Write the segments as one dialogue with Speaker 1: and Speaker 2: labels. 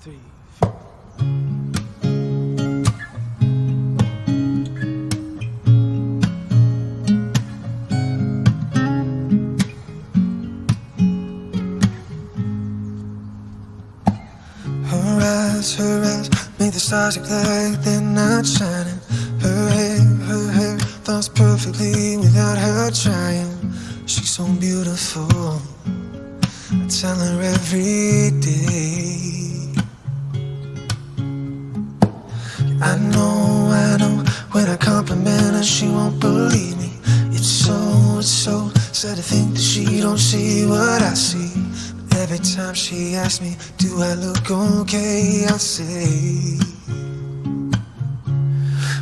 Speaker 1: 3. Her eyes, make the stars look like they're not shining. Her hair falls perfectly without her trying. She's so beautiful, I tell her every day. I know, when I compliment her she won't believe me. It's so sad to think that she don't see what I see. Every time she asks me, do I look okay, I say,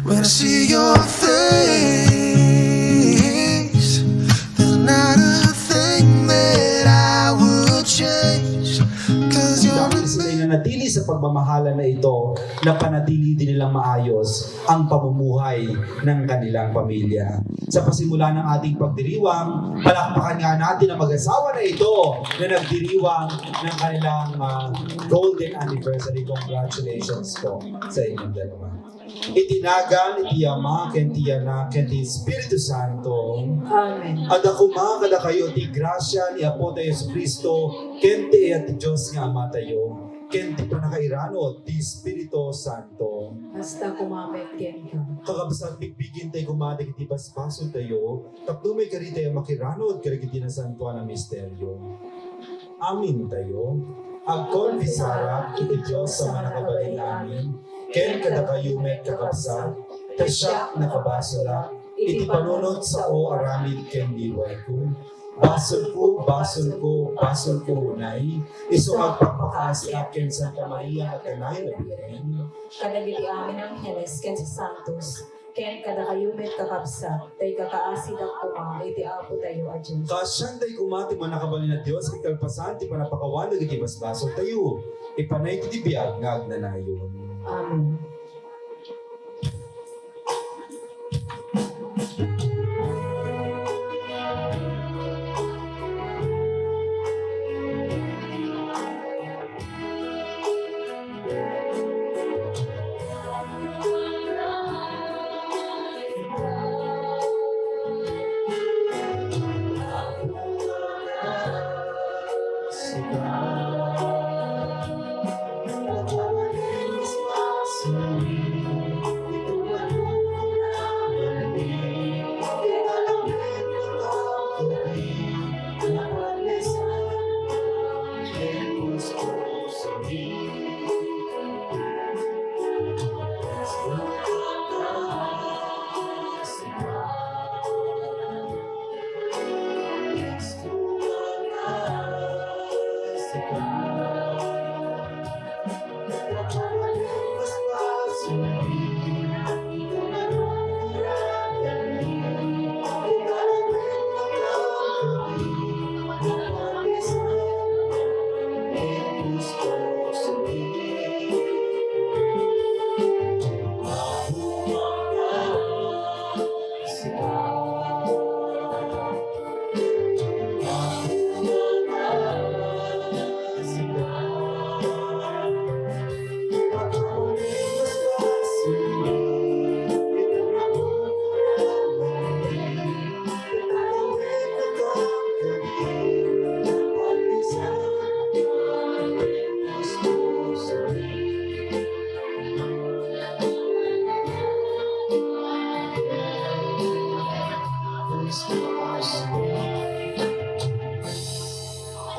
Speaker 1: when I see your face, there's not a thing that I would change, 'cause you're
Speaker 2: Dahil sila'y nanatili sa pagmamahalan na ito, na panatili din nilang maayos ang pamumuhay ng kanilang pamilya. Sa pasimula ng ating pagdiriwang, palakpakan nga natin ang mag-asawa na ito na nagdiriwang ng kanilang golden anniversary. Congratulations po sa inyong dalawa. Itinagan, iti Ama, ken ti Anak, ken ti Espiritu Santo.
Speaker 3: Amen.
Speaker 2: Adakuma kada kayo ti grasya ni Apo tayo Yesu Kristo, ken ti at Diyos nga Ama tayo, ken ti panakairano ti Espiritu Santo.
Speaker 3: Hasta kumapit ken ka.
Speaker 2: Kakabsat bigbigin tayo kumatik iti basbaso tayo, tapno may kari tayo makiranod karagiti na santuan na misteryo. Amin tayo. Agkonfisara iti Diyos sa manakabalin namin, ken kada kayo may kakabsat, tasya nakabasala, iti panunod sa o aramid ken diway ko. Basol ko unay, iso magpapakaasi akin Santa Maria at kanay na biren.
Speaker 3: Kadagiti amin ang Heles ken sa Santos. Ken kada kayumit kakabsa. Tay kakaasid ang kuma. Iti apo tayo a Diyos.
Speaker 2: Kasyan tayo kumati manakabalin na Diyos, ikalpasan ti panapakawan iti basbaso tayo. Ipanay ti biyag nga agnanayon.
Speaker 3: Amen.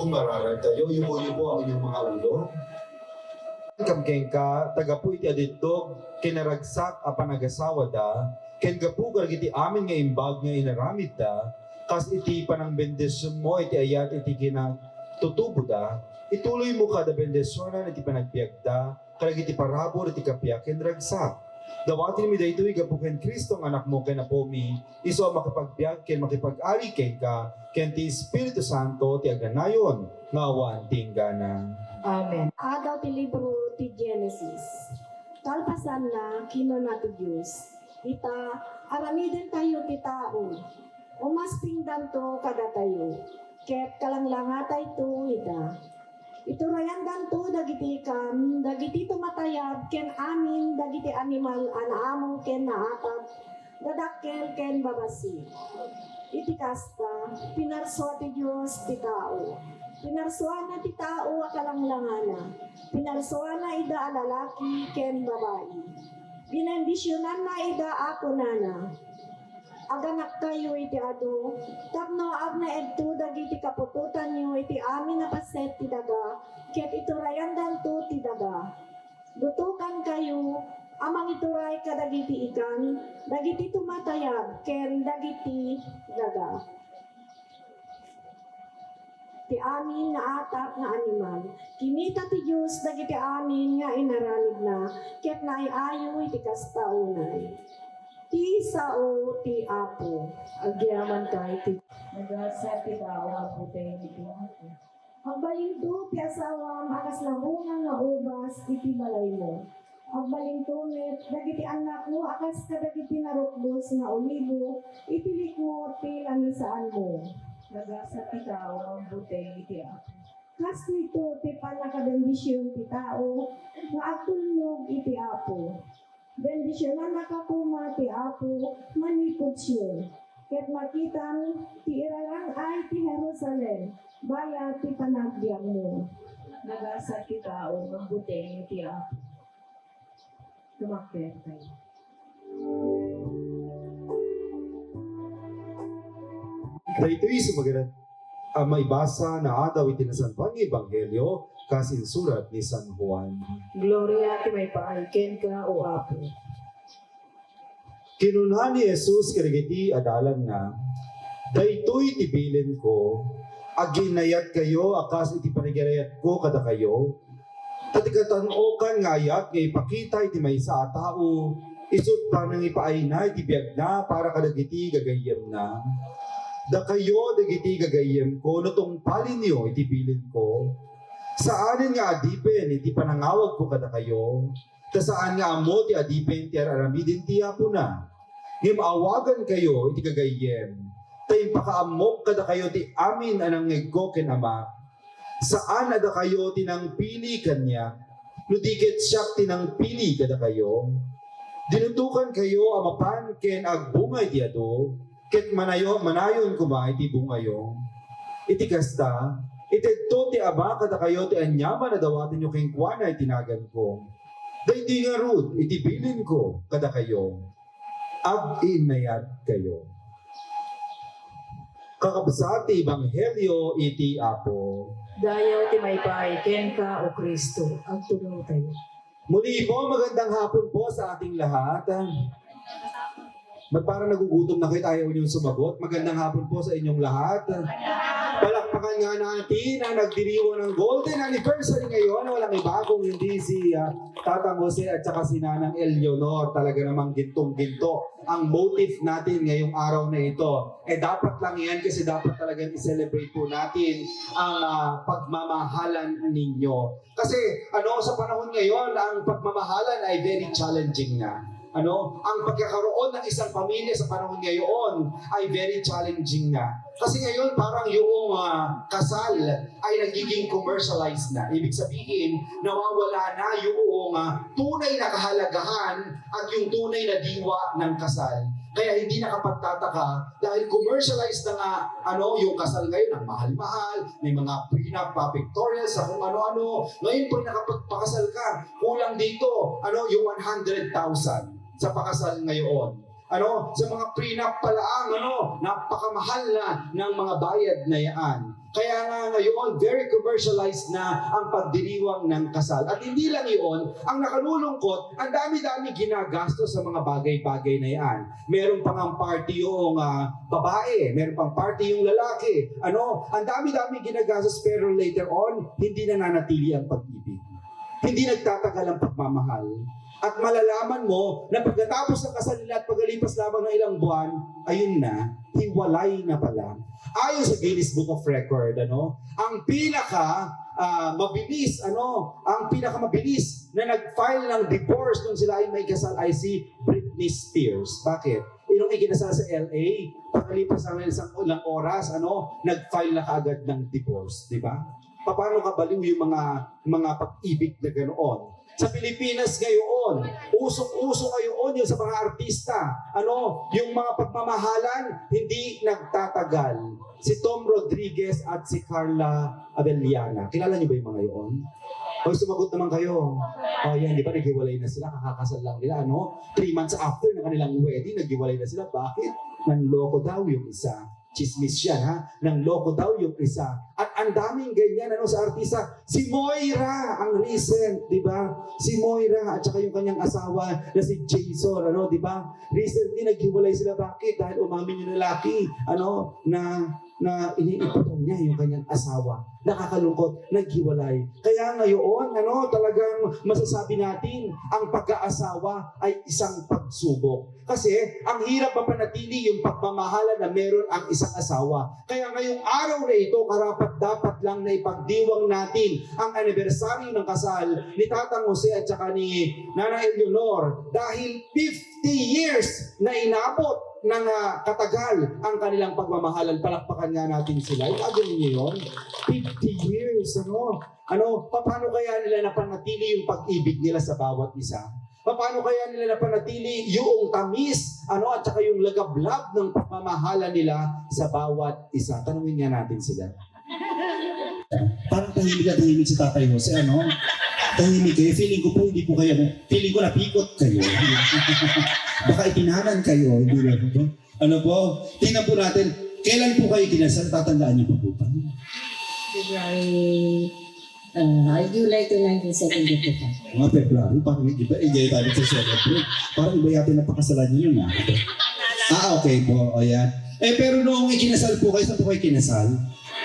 Speaker 2: Kung mararal tayo, yubo-yubo ang inyong mga ulo. Kamkeng ka, tagapu iti aditdog, kinaragsak a panagasawa da, ken gapu karagiti amin nga imbag nga inaramid da, kas iti panang bendisyon mo, iti ayat iti kinatutubo da, ituloy mo kada bendisyonan iti panagbiag da, karagiti parabor iti kapiak ken ragsak. Dawatin mi daytoy gapuken Kristo ang anak mo ken apo mi, iso makipagbiag ken makipag-ari ken ka, ken ti Espiritu Santo ti aganayon nga awan tinggana.
Speaker 3: Amen.
Speaker 4: Adaw ti libro ti Genesis. Kalpasan na kinuna ti Diyos. Ita, aramiden tayo ti tao. Umaspingdan to kada tayo. Ket kalanglangatay to ita. Iturayan danto dagiti ikan, dagiti tumatayab, ken amin, dagiti animal, anaamong ken naatap, dadakkel ken babasi. Iti kasta, pinarswa ti Diyos ti tao. Pinarswa na ti tao akalanglangana. Pinarswa na ida alalaki ken babae. Binendisyonan na ida ako nana. Aganak kayo iti ado, tapno agna edto dagiti kapututan nyo iti amin na paset ti daga, ket iturayan danto ti daga. Dutukan kayo, amang ituray kadagiti ikan, dagiti tumatayab, ken dagiti daga. Ti amin nga atap nga animal, kinita ti Diyos dagiti amin nga inaranig na, ket naiayo iti kastaunay. Ti sao ti apo.
Speaker 3: Agyaman ka iti. Nagasa ti tao nga putay iti apo.
Speaker 4: Ang balinto ti asawam akas lahunga nga ubas iti balay mo. Ang balintumet dagiti anak mo akas kadagiti narukbos nga olibo iti likmo ti langisaan mo.
Speaker 3: Nagasa ti tao nga putay iti apo.
Speaker 4: Kas nito ti panakabendisyon ti tao nga agtulnog iti apo. Bendisyonan nakakuma ti apo manipod siyo. Ket makitan ti iralang ay ti Jerusalem, baya ti panagbiag mo.
Speaker 3: Nagasa ti tao nga putay iti apo. Tumakder tayo.
Speaker 2: Daytoy sumagaran may basa na adaw iti nasanpan nga Ebanghelyo kasin surat ni San Juan.
Speaker 3: Gloria ti may paaiken ka o apo.
Speaker 2: Kinunhan ni Jesus karigiti adalan na, daytoy tibilin ko, aginayat kayo akas iti panigayat ko kada kayo, tatikatanokan nga ayat nga ipakita iti maysa a tao, isut pa nang ipaay na iti biag na para kadagiti gagayem na. Da kayo dagiti gagayem ko, nutong palin niyo iti bilin ko, saanin nga adipen iti panangawag ko kada kayo, ta saan nga amo ti adipen ti aramidin ti apo na. Ngem awagan kayo iti gagayem, tayo pakaamok kada kayo ti amin anang ngegko ken ama. Saan ada kayo tinang pili kanya, nudiket siyak tinang pili kada kayo. Dinutukan kayo amapan ken agbungay ti ado, ket manayon kuma iti bungayo. Iti kasta, itedto ti ama kada kayo ti anyaman na dawatin nyo ken kuana itinagan ko. Daydi nga rud, iti bilin ko kada kayo. Ag-inayat kayo. Kakabsat ti Ebanghelyo iti apo.
Speaker 3: Dayaw ti may paaiken ka o Kristo. Ang tulong tayo.
Speaker 2: Muli po, magandang hapon po sa ating lahat. Parang nagugutom na kayo, ayaw niyong sumagot. Magandang hapon po sa inyong lahat. Palakpakan nga natin ang nagdiriwang ng golden anniversary ngayon. Walang iba kung hindi si Tatang Jose at saka si Nanang Eleonor. Talaga namang gintong-ginto ang motive natin ngayong araw na ito. Dapat lang yan kasi dapat talagang i-celebrate po natin ang pagmamahalan ninyo. Kasi sa panahon ngayon, ang pagmamahalan ay very challenging na. Ang pagkakaroon ng isang pamilya sa panahon ngayon ay very challenging na. Kasi ngayon parang yung kasal ay nagiging commercialized na. Ibig sabihin, nawawala na yung tunay na kahalagahan at yung tunay na diwa ng kasal. Kaya hindi nakapagtataka dahil commercialized na nga yung kasal ngayon, ang mahal-mahal, may mga prenup pictorials sa kung ano-ano. Ngayon po nakapagpakasal ka, kulang dito, yung 100,000 sa pakasal ngayon. Sa mga prenup pala napakamahal na ng mga bayad na yan. Kaya nga ngayon, very commercialized na ang pagdiriwang ng kasal. At hindi lang yun, ang nakalulungkot, ang dami-dami ginagastos sa mga bagay-bagay na yan. Meron pang ang party yung babae, meron pang party yung lalaki. Ang dami-dami ginagastos pero later on, hindi na nanatili ang pag-ibig. Hindi nagtatagal ang pagmamahal. At malalaman mo na pagkatapos ng kasal nila at pagkalipas lamang ng ilang buwan, ayun na, hiwalay na pala. Ayon sa Guinness Book of Record, ang pinakamabilis na nag-file ng divorce nung sila ay may kasal ay si Britney Spears. Bakit? Nung ikinasal sa LA, pagkalipas ng isang ilang oras, nag-file na kaagad ng divorce, di ba? paano kabaliw yung mga pag-ibig na ganoon. Sa Pilipinas ngayon, usok-uso ngayon yung sa mga artista. Yung mga pagmamahalan, hindi nagtatagal. Si Tom Rodriguez at si Carla Abellana. Kilala niyo ba yung mga yun? O sumagot naman kayo. Yan, di ba naghiwalay na sila? Kakakasal lang nila, 3 months after na kanilang wedding, naghiwalay na sila. Bakit? Nanloko daw yung isa. Chismis yan, ha? Nanloko daw yung isa. At ang daming ganyan, sa artista. Si Moira, ang recent, di ba? Si Moira, at saka yung kanyang asawa na si Jason, di ba? Recently, naghiwalay sila. Bakit? Dahil umamin yung lalaki, na iniiputan niya yung kanyang asawa. Nakakalungkot, naghiwalay. Kaya ngayon, talagang masasabi natin, ang pag-aasawa ay isang pagsubok. Kasi, ang hirap mapanatili yung pagmamahala na meron ang isang asawa. Kaya ngayong araw na ito, karapat-dapat lang na ipagdiwang natin ang anibersaryo ng kasal ni Tatang Jose at saka ni Nana Eleonor dahil 50 years na inabot ng katagal ang kanilang pagmamahalan. Palakpakan nga natin sila. Ikagan niyo yun? 50 years, paano kaya nila napanatili yung pag-ibig nila sa bawat isa? Paano kaya nila napanatili yung tamis, at saka yung lagablab ng pagmamahala nila sa bawat isa? Tanungin nga natin sila.
Speaker 5: Parang tahimik si Tatay Jose, tahimik kayo. Feeling ko po, hindi po kayo, feeling ko napikot kayo. Baka itinanan kayo, hindi na po. Tingnan po natin, kailan po kayo kinasal? Tatandaan niyo po ba?
Speaker 6: February, July to 1972.
Speaker 5: Mga February, parang iba, enjoy tayo sa celebrate. Parang iba yata napakasalan niyo yun, okay po, o yan. Pero noong ikinasal po kayo, saan po kayo kinasal?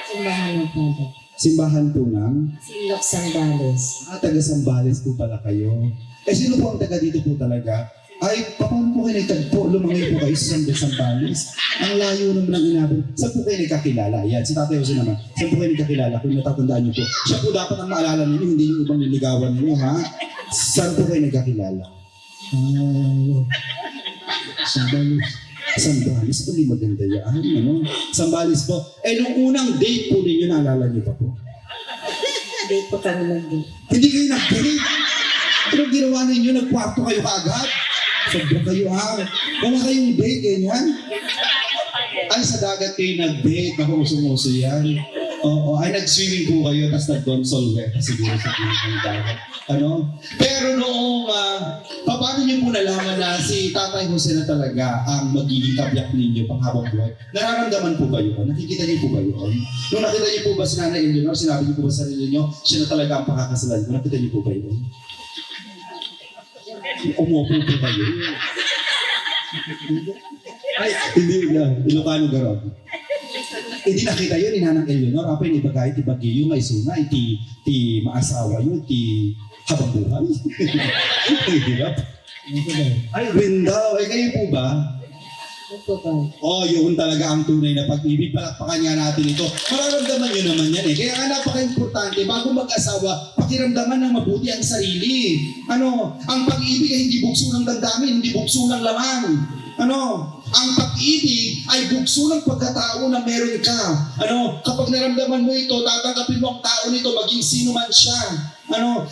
Speaker 6: Simbahan ng Father.
Speaker 5: Simbahan po ng?
Speaker 6: Silok Sambales.
Speaker 5: Taga Sambales po pala kayo. Sino po ang taga dito po talaga? Ay, paano po kayo nagtagpo? Lumangayo po kayo sa Sambales. Ang layo naman ang inabot. Saan po kayo nagkakilala? Yan, si Tatay Jose naman. Saan po kayo nagkakilala? Kung natatandaan niyo po. Siya po dapat ang maalala ninyo, hindi yung ibang niligawan ninyo, ha? Saan po kayo nagkakilala? Sambales. Sambales po, di maganda yan. Sambales po. Nung unang date po ninyo, naalala niyo pa po?
Speaker 6: Date po kami nag-date.
Speaker 5: Hindi kayo nag-date. Pero ginawa ninyo, nagkwarto kayo kaagad. Sobra kayo, wala kayong date, ganyan. Ay, sa dagat kayo nag-date. Ako, usong-uso yan. Oo, ay nag-swimming po kayo, tapos nag-console wet. Siguro sa ng dagat. Pero noong, paano niyo po nalaman na si Tatay Jose na talaga ang magiging kabiyak ninyo panghabang buhay? Nararamdaman po ba yun? Nakikita niyo po ba yun? Nung nakita niyo po ba si Nanay Eleonor, sinabi niyo po ba sa sarili niyo, siya na talaga ang pakakasalan ko? Nakita niyo po ba yun? Umupo po kayo. Ay, hindi na. Ilocano garod. Hindi nakita yun ni Nanang Eleonor. Apa yung ibagay, ti Baguio, may suna, ti maasawa yun, ti habang buhay. Ay, hirap. Ay, Rindaw. Ay, kayo po ba? Yun talaga ang tunay na pag-ibig. Palakpakan nga natin ito. Mararamdaman nyo naman yan Kaya nga napaka-importante, bago mag-asawa, pakiramdaman ng mabuti ang sarili. Ang pag-ibig ay hindi bukso ng damdamin, hindi bukso ng laman. Ang pag-ibig ay bukso ng pagkatao na meron ka. Kapag naramdaman mo ito, tatanggapin mo ang tao nito, maging sino man siya.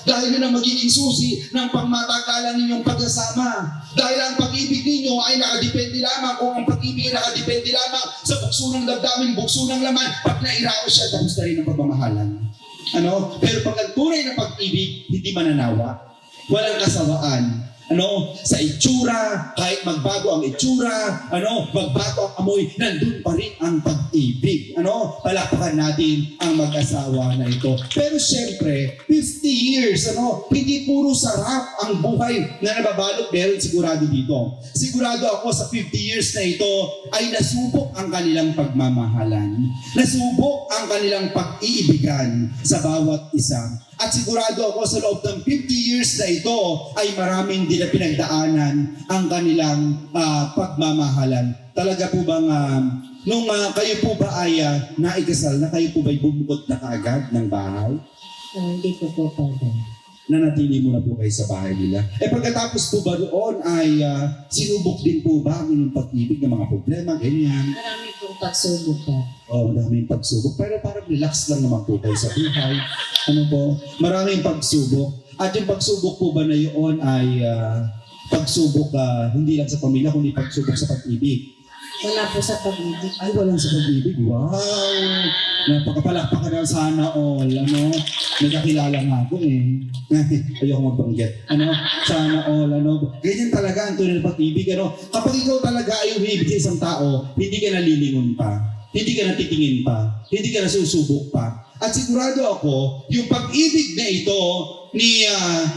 Speaker 5: Dahil yun ang magiging susi ng pangmatagalan ninyong pag-asama. Dahil ang pag-ibig ninyo ay nakadepende lamang kung ang pag-ibig ay nakadepende lamang sa bukso ng damdamin, bukso ng laman, pag nairaos siya, tapos na rin ang pagmamahalan. Pero pag ang tunay na pag-ibig, hindi mananawa, walang kasawaan. Sa itsura, kahit magbago ang itsura, magbago ang amoy, nandun pa rin ang pag-ibig. Palakpakan natin ang mag-asawa na ito. Pero syempre, 50 years, hindi puro sarap ang buhay na nababalot, meron sigurado dito. Sigurado ako sa 50 years na ito ay nasubok ang kanilang pagmamahalan. Nasubok ang kanilang pag-iibigan sa bawat isa. At sigurado ako sa loob ng 50 years na ito ay maraming din na pinagdaanan ang kanilang pagmamahalan. Talaga po bang nung kayo po ba ay naikasal na, kayo po ba'y bumukod na kaagad ng bahay?
Speaker 6: Hindi po po, Father.
Speaker 5: nanatili muna po kayo sa bahay nila. Pagkatapos po ba doon ay sinubok din po ba ang inyong pag-ibig ng mga problema, ganyan?
Speaker 6: Marami pong pagsubok ka.
Speaker 5: Maraming pagsubok. Pero parang relax lang naman po kayo sa buhay. Ano po? Maraming pagsubok. At yung pagsubok po ba na yun ay pagsubok hindi lang sa pamilya, kundi pagsubok sa pag-ibig?
Speaker 6: Wala po sa pag-ibig.
Speaker 5: Ay, walang sa pag-ibig. Wow! Napakapalakpakan na sana all. Nagkakilala nga ako Ayoko magbanggit. Sana all. Ganyan talaga ang tunay na pag-ibig. Kapag ikaw talaga ay umibig sa isang tao, hindi ka nalilingon pa. Hindi ka natitingin pa. Hindi ka nasusubok pa. At sigurado ako, yung pag-ibig na ito ni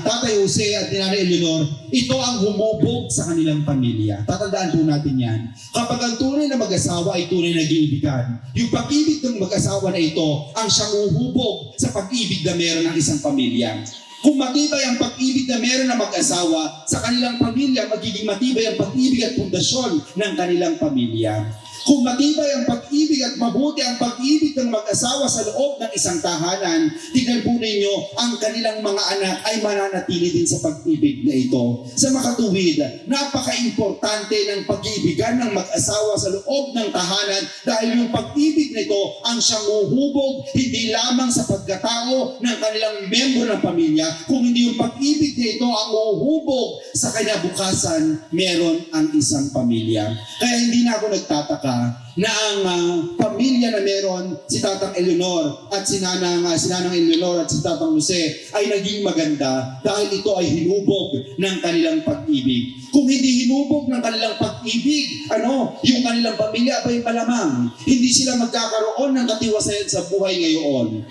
Speaker 5: Tatay Jose at ni Nanay Eleanor, ito ang humubog sa kanilang pamilya. Tatandaan po natin yan. Kapag ang tunay na mag-asawa ay tunay na nag-iibigan, yung pag-ibig ng mag-asawa na ito ang siyang uhubog sa pag-ibig na meron ng isang pamilya. Kung matibay ang pag-ibig na meron ng mag-asawa sa kanilang pamilya, magiging matibay ang pag-ibig at pundasyon ng kanilang pamilya. Kung matibay ang pag-ibig at mabuti ang pag-ibig ng mag-asawa sa loob ng isang tahanan, tingnan po ninyo, ang kanilang mga anak ay mananatili din sa pag-ibig na ito. Sa makatuwid, napaka-importante ng pag-ibigan ng mag-asawa sa loob ng tahanan dahil yung pag-ibig na ito ang siyang uhubog hindi lamang sa pagkatao ng kanilang membro ng pamilya, kung hindi yung pag-ibig na ito ang uhubog sa kinabukasan, meron ang isang pamilya. Kaya hindi na ako nagtataka na ang pamilya na meron si Tatang Eleanor at si Nanang Eleanor at si Tatang Jose ay naging maganda dahil ito ay hinubog ng kanilang pag-ibig. Kung hindi hinubog ng kanilang pag-ibig, yung kanilang pamilya ay malamang hindi sila magkakaroon ng katiwasayan sa buhay ngayon.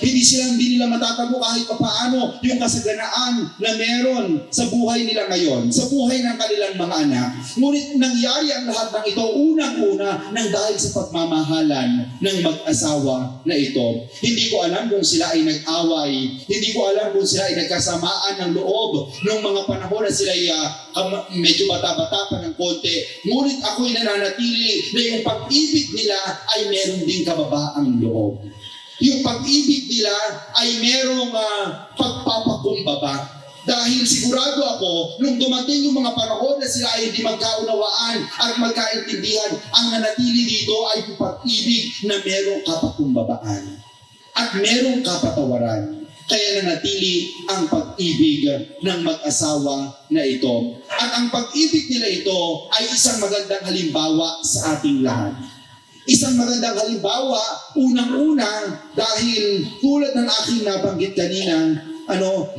Speaker 5: Hindi nila matatamo kahit papaano yung kasaganaan na meron sa buhay nila ngayon, sa buhay ng kanilang mga anak. Ngunit nangyari ang lahat ng ito unang-una nang dahil sa pagmamahalan ng mag-asawa na ito. Hindi ko alam kung sila ay nag-away, hindi ko alam kung sila ay nagkasamaan ng loob noong mga panahon na sila ay medyo bata-bata pa ng konti. Ngunit ako'y nananatili na yung pag-ibig nila ay meron din kababaang loob. Yung pag-ibig nila ay merong pagpapakumbaba. Dahil sigurado ako, nung dumating yung mga panahon na sila ay hindi magkaunawaan at magkaintindihan, ang nanatili dito ay yung pag-ibig na merong kapakumbabaan at merong kapatawaran. Kaya nanatili ang pag-ibig ng mag-asawa na ito. At ang pag-ibig nila ito ay isang magandang halimbawa sa ating lahat. Isang magandang halimbawa, unang-una, dahil tulad ng aking nabanggit kanina,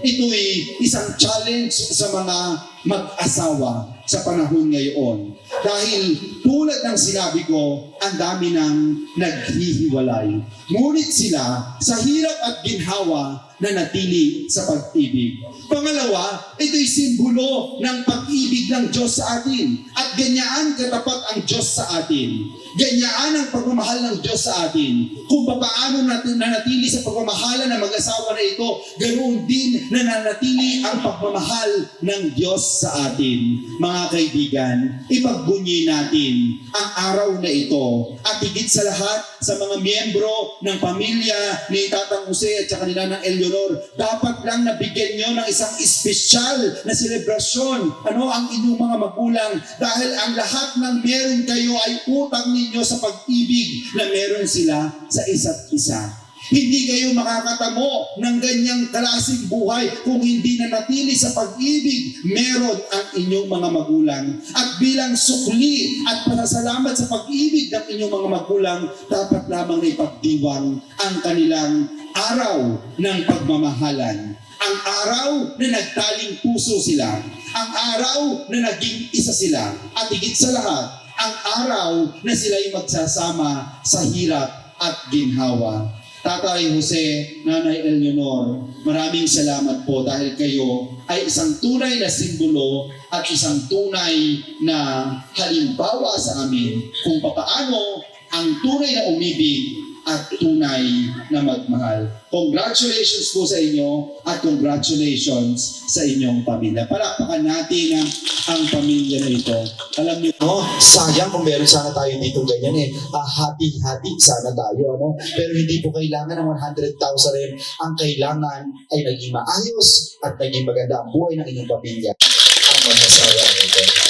Speaker 5: ito'y isang challenge sa mga mag-asawa sa panahon ngayon. Dahil tulad ng sinabi ko, ang dami nang naghihiwalay. Ngunit sila, sa hirap at ginhawa, nanatili sa pag-ibig. Pangalawa, ito'y simbolo ng pag-ibig ng Diyos sa atin. At ganyaan katapat ang Diyos sa atin. Ganyaan ang pagmamahal ng Diyos sa atin. Kung paano natin nanatili sa pagmamahalan ng mag-asawa na ito, ganoon din nananatili ang pagmamahal ng Diyos sa atin. Mga kaibigan, ipagbunyi natin ang araw na ito. At higit sa lahat, sa mga miyembro ng pamilya ni Tatang Jose at saka ni Nanang Eleanor, dapat lang nabigyan nyo ng isang espesyal na selebrasyon ang inyong mga magulang dahil ang lahat ng meron kayo ay utang ninyo sa pag-ibig na meron sila sa isa't isa. Hindi kayo makakatamo ng ganyang klaseng buhay kung hindi nanatili sa pag-ibig meron ang inyong mga magulang. At bilang sukli at pasasalamat sa pag-ibig ng inyong mga magulang, dapat lamang na ipagdiwang ang kanilang araw ng pagmamahalan. Ang araw na nagtaling puso sila. Ang araw na naging isa sila. At higit sa lahat, ang araw na sila'y magsasama sa hirap at ginhawa. Tatay Jose, Nanay Eleanor, maraming salamat po dahil kayo ay isang tunay na simbolo at isang tunay na halimbawa sa amin kung paano ang tunay na umibig at tunay na magmahal. Congratulations po sa inyo at congratulations sa inyong pamilya. Palakpakan natin ang pamilya na ito. Alam niyo, sayang kung meron sana tayo dito ganyan hati-hati sana tayo. Pero hindi po kailangan ng 100,000 rin. Ang kailangan ay naging maayos at naging maganda ang buhay ng inyong pamilya. Ang mag-asawa nito.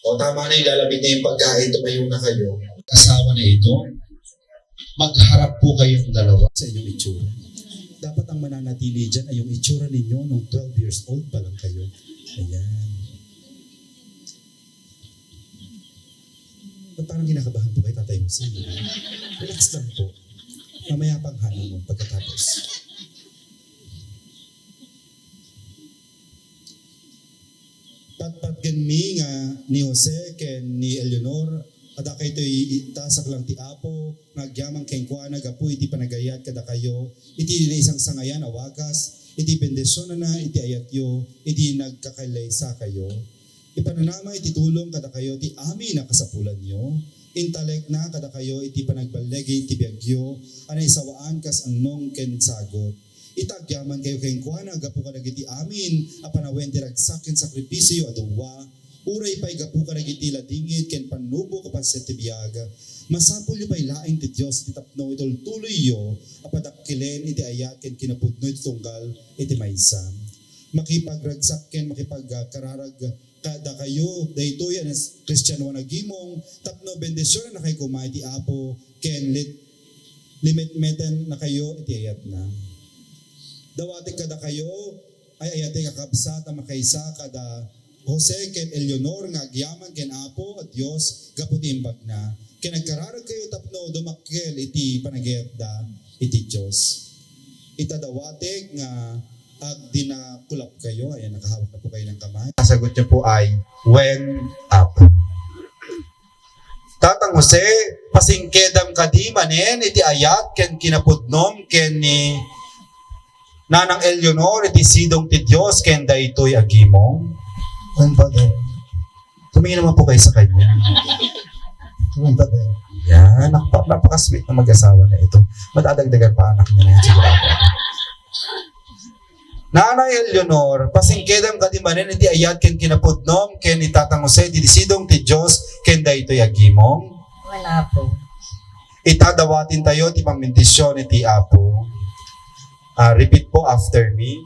Speaker 5: O tama na, ilalabit na yung pagkain, tumayo na kayo. Asawa na ito, magharap po kayong dalawa sa inyong itsura. Dapat ang mananatili dyan ay yung itsura ninyo nung 12 years old pa lang kayo. Ayan. Ba't parang kinakabahan po kay Tatay Jose? Relax lang po. Mamaya pang honeymoon pagkatapos. Pat ganmi nga ni Jose ken ni Eleanor ada kay to'y itasak lang ti Apo nagyamang kengkuan nagapu iti panagayat kada kayo iti na isang sangayan awagas iti bendisyon na iti ayatyo iti nagkakalaysa kayo ipananama iti tulong kada kayo ti amin na kasapulan nyo intalek na kada kayo iti panagbalegi iti biagyo anay sawaan kas annong ken sagot itagyaman kayo kayong kuana, gapu ka nagiti amin, apanawen tiragsakin sakripisyo aduwa, uray pa'y gapu ka nagiti ladingit, ken panubo ka pa sa tibiyaga, masapul yu pa'y laing ti Diyos, titapno itol tuloy yo, apadakilen iti ayat, ken kinapudno iti tunggal, iti maysa. Makipagragsak ken makipagkararag kada kayo, daytoy ang Kristiyano nagimong, tapno bendisyon na kayo kumay ti Apo, ken limitmeten na kayo, iti ayat na. Dawati kada kayo ay ayate kakabsat ang makaysa kada Jose ken Eleanor nga agyaman ken Apo at Dios gaputi imbag na ken nagkararag kayo tapno dumakkel iti panagayatda iti Dios ita dawati nga agdi na kulap kayo ayan nakahawak na po kayo ng kamay. Sagot niyo po ay when up. Tatang Jose pasingkedam kadi manen iti ayat ken kinapudnom ken ni Nanang Eleanor, iti sidong ti Diyos, kenda ito'y agimong.
Speaker 1: When Father.
Speaker 5: Tumingin naman po kayo sa kanya.
Speaker 1: When Father.
Speaker 5: Yan, napaka-sweet na mag-asawa na ito. Madadagdagan pa anak niya na yan sigurado. Nanang Eleanor, pasingkedam kadimanen iti ayat ken kinapudnom, ken itatang Jose, iti sidong ti Diyos, kenda ito'y agimong.
Speaker 6: Wala po.
Speaker 5: Itadawatin tayo, ti pamindisyon iti Apo. Repeat po after me.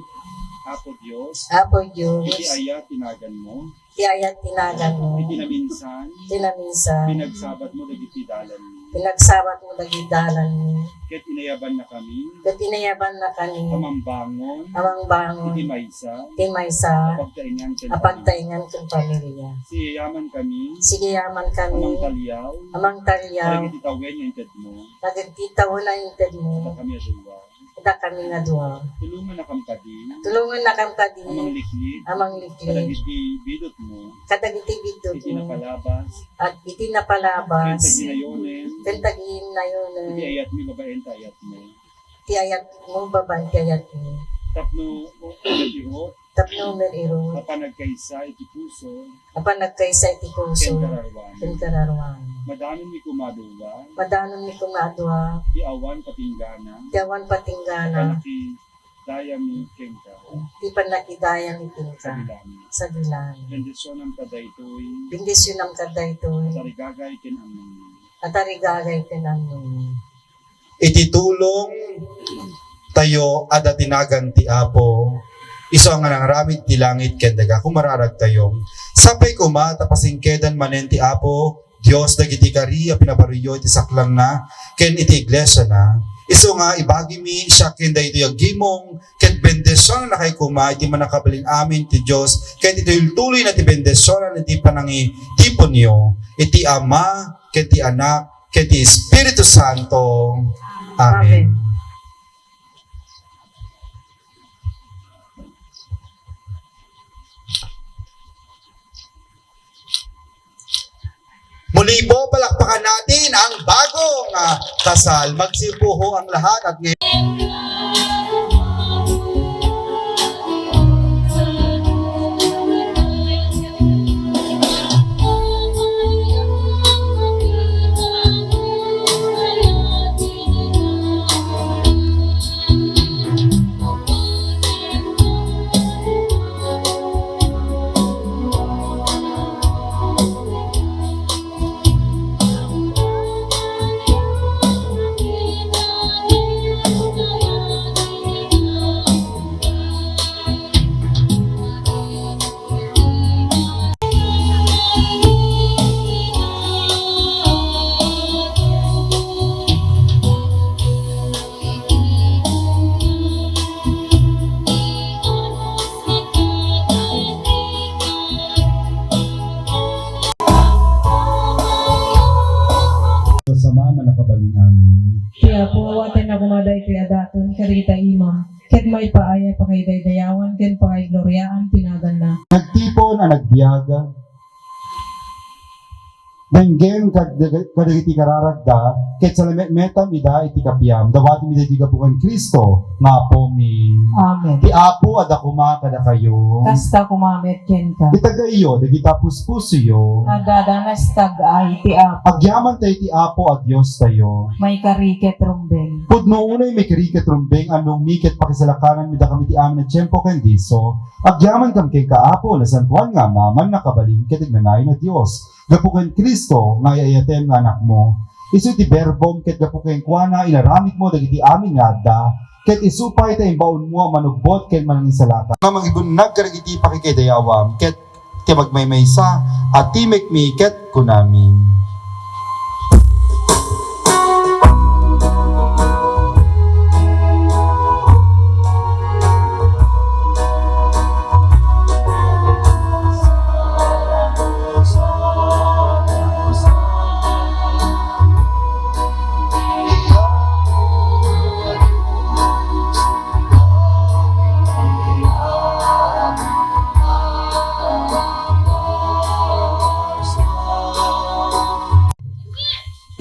Speaker 5: Apo Diyos,
Speaker 6: Apo Diyos,
Speaker 5: iti ayat tinagan mo,
Speaker 6: ti ayat tinagan mo,
Speaker 5: iti naminsan,
Speaker 6: tinaminsan,
Speaker 5: pinagsabat mo dagiti dalan mo.
Speaker 6: pinagsabat mo dagidalan mo,
Speaker 5: Ket inayaban na kami,
Speaker 6: ket inayaban na kani,
Speaker 5: pamambangon,
Speaker 6: amang bangon,
Speaker 5: iti maysa,
Speaker 6: ti maysa,
Speaker 5: pagtaingan ken
Speaker 6: apagtaingan kong pamilya.
Speaker 5: siyaman kami,
Speaker 6: Sige yaman kami,
Speaker 5: amang taliyaw,
Speaker 6: amang talyaw,
Speaker 5: dagiti tawen yung inted mo,
Speaker 6: nagagkita mo na yung ted
Speaker 5: at
Speaker 6: mo,
Speaker 5: kami aduwa.
Speaker 6: kita kami nga duwa.
Speaker 5: Tulungan na kami kadi,
Speaker 6: Tulungan na kang kadi,
Speaker 5: amang liklik,
Speaker 6: amang liklik,
Speaker 5: dagiti bidot mo,
Speaker 6: kadagiti bidot
Speaker 5: iti
Speaker 6: mo,
Speaker 5: napalabas,
Speaker 6: at iti
Speaker 5: ken
Speaker 6: napalabas,
Speaker 5: taginayonen,
Speaker 6: kentagin na yun,
Speaker 5: iti ayat mi babaen ta ayat mo.
Speaker 6: ti ayat mo, baban ti ayat mo.
Speaker 5: Tapno ulit
Speaker 6: Tapno meriro,
Speaker 5: kapanagkaysa iti puso,
Speaker 6: apa nagkaysa iti
Speaker 5: ken
Speaker 6: puso,
Speaker 5: kararwan.
Speaker 6: ken kararwan.
Speaker 5: Madami mi kumaduwa,
Speaker 6: Madanon ni kumadwa,
Speaker 5: ti awan patinggana,
Speaker 6: tiawan patinggana,
Speaker 5: panaki daya mi kengka,
Speaker 6: ti panakidaya ni tingka,
Speaker 5: sa bilami.
Speaker 6: sa dilan.
Speaker 5: Bendisyon ang kadaytoy,
Speaker 6: Bindisyon ang kaday to,
Speaker 5: sarigagay ken amin.
Speaker 6: at arigagay tinanong.
Speaker 5: Iti tulong tayo ada tinagan ti Apo, iso nga nang ramid ti langit ken daga kumararag tayo. Sapay kuma tapasingkedan manen ti Apo, Dios dagiti kariya pinapariyo iti saklang na ken iti iglesia na. Iso nga ibagi mi siya ken daytoy agimong ken bendisyon na kay kuma iti manakabalin amin ti Dios ken iti tuloy na ti bendisyon na iti panangi tipon niyo iti Ama ken ti Anak ken ti Espiritu Santo. Amen. Muli po, palakpakan natin ang bagong kasal. Magsipuho ang lahat at ngayon.
Speaker 3: may pakidaydayawan ken pakigloryaan tinagan na.
Speaker 2: Nagtipon ang nagbiyaga. Nanggen kadagiti kararagda, ket sa metam ida iti kapiyam, dawati mi iti kapukan Kristo, nga po mi.
Speaker 3: Amen.
Speaker 2: Ti Apo ada kuma kada kayo.
Speaker 3: Kasta kumamit ken ka.
Speaker 2: Itagayo, dagita puspusiyo.
Speaker 3: Nadadanas tag ay ti Apo.
Speaker 2: Agyaman tayo ti Apo at Diyos tayo.
Speaker 3: May kariket rumbeng.
Speaker 2: Pudno unay may kiriket rumbeng anong miket pakisalakanan mida kami ti amin na tiyempo kandiso. Agyaman kam kay kaapo na San Juan nga maman nakabalin ketignanay na Diyos. Gapuken Kristo nga iayatem nga anak mo. Isu ti berbom ket gapuken kuana inaramid mo dagiti amin nga adda. Ket isupay ta imbaon mo manugbot ken manangisalata. Nga mangibunag karagiti pakikidayawam ket ti magmaymaysa at ti mekmi ket kunami.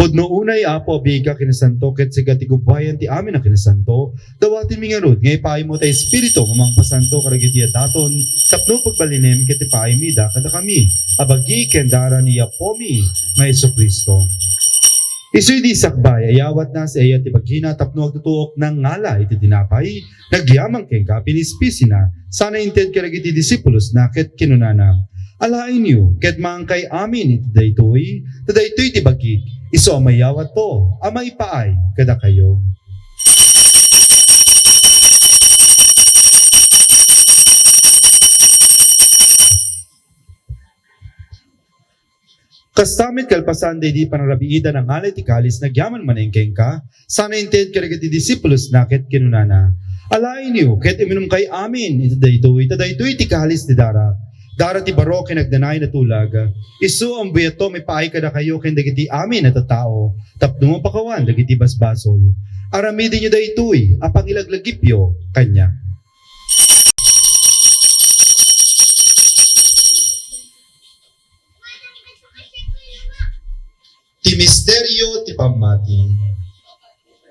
Speaker 2: Pudno unay Apo abiga kinasanto ket siga ti gubayan ti amin na kinasanto dawatin mi nga rod nga ipaay mo tay espiritu mamang pasanto karagiti daton tapno pagbalinem ket ipaay mi da kada kami abagi ken dara ni Apo mi nga Jesucristo. Isuy di sakbay ayawat na sa iya ti bagina tapno agtutuok ng ngala iti tinapay nagyamang ken ka pinispisi na sana inted karagiti disipulos na ket kinunana. Alain niyo ket maangkay amin iti daytoy ti bagi. Iso mayawat to, amay paay kada kayo. Kastamit kalpasan day di panarabiida ng alay ti kalis nagyaman manengkeng ka, sana inted karagati disipulos na ket kinunana. Alain niyo, ket iminum kay amin, iti daytoy ti kalis ti dara. Dara ti baro kinagdanay na tulag. Isu ang buyato may paay kada kayo ken dagiti amin at tao. Tapno mo pakawan dagiti basbasol. Aramidin nyo daytoy apang ilaglagipyo kanya. Ti misteryo ti pamati.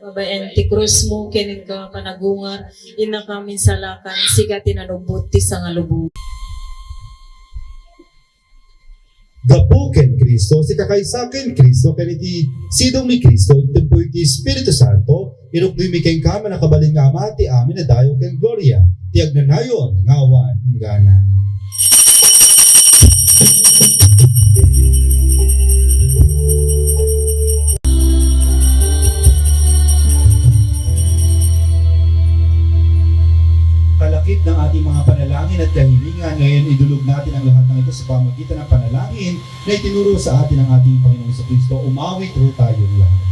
Speaker 3: Babaen ti krus mo kenin ka panagungar ina kami salakan siga tinanubot ti sangalubu.
Speaker 2: Gapuken Kristo, si kakaisaken Kristo, kaniti sidong ni Kristo, itempo iti Espiritu Santo, inuknoy mi keng kama nakabaling nga ama, ti amin na dayo ken gloria, ti agnanayon, ngawan, hinggana. Kalakip ng ating mga panalangin at kahilingan, ngayon idulog natin ang lahat ng ito sa pamagitan ng panalangin na itinuro sa atin ng ating Panginoong Jesucristo. Umawit ro tayong lahat.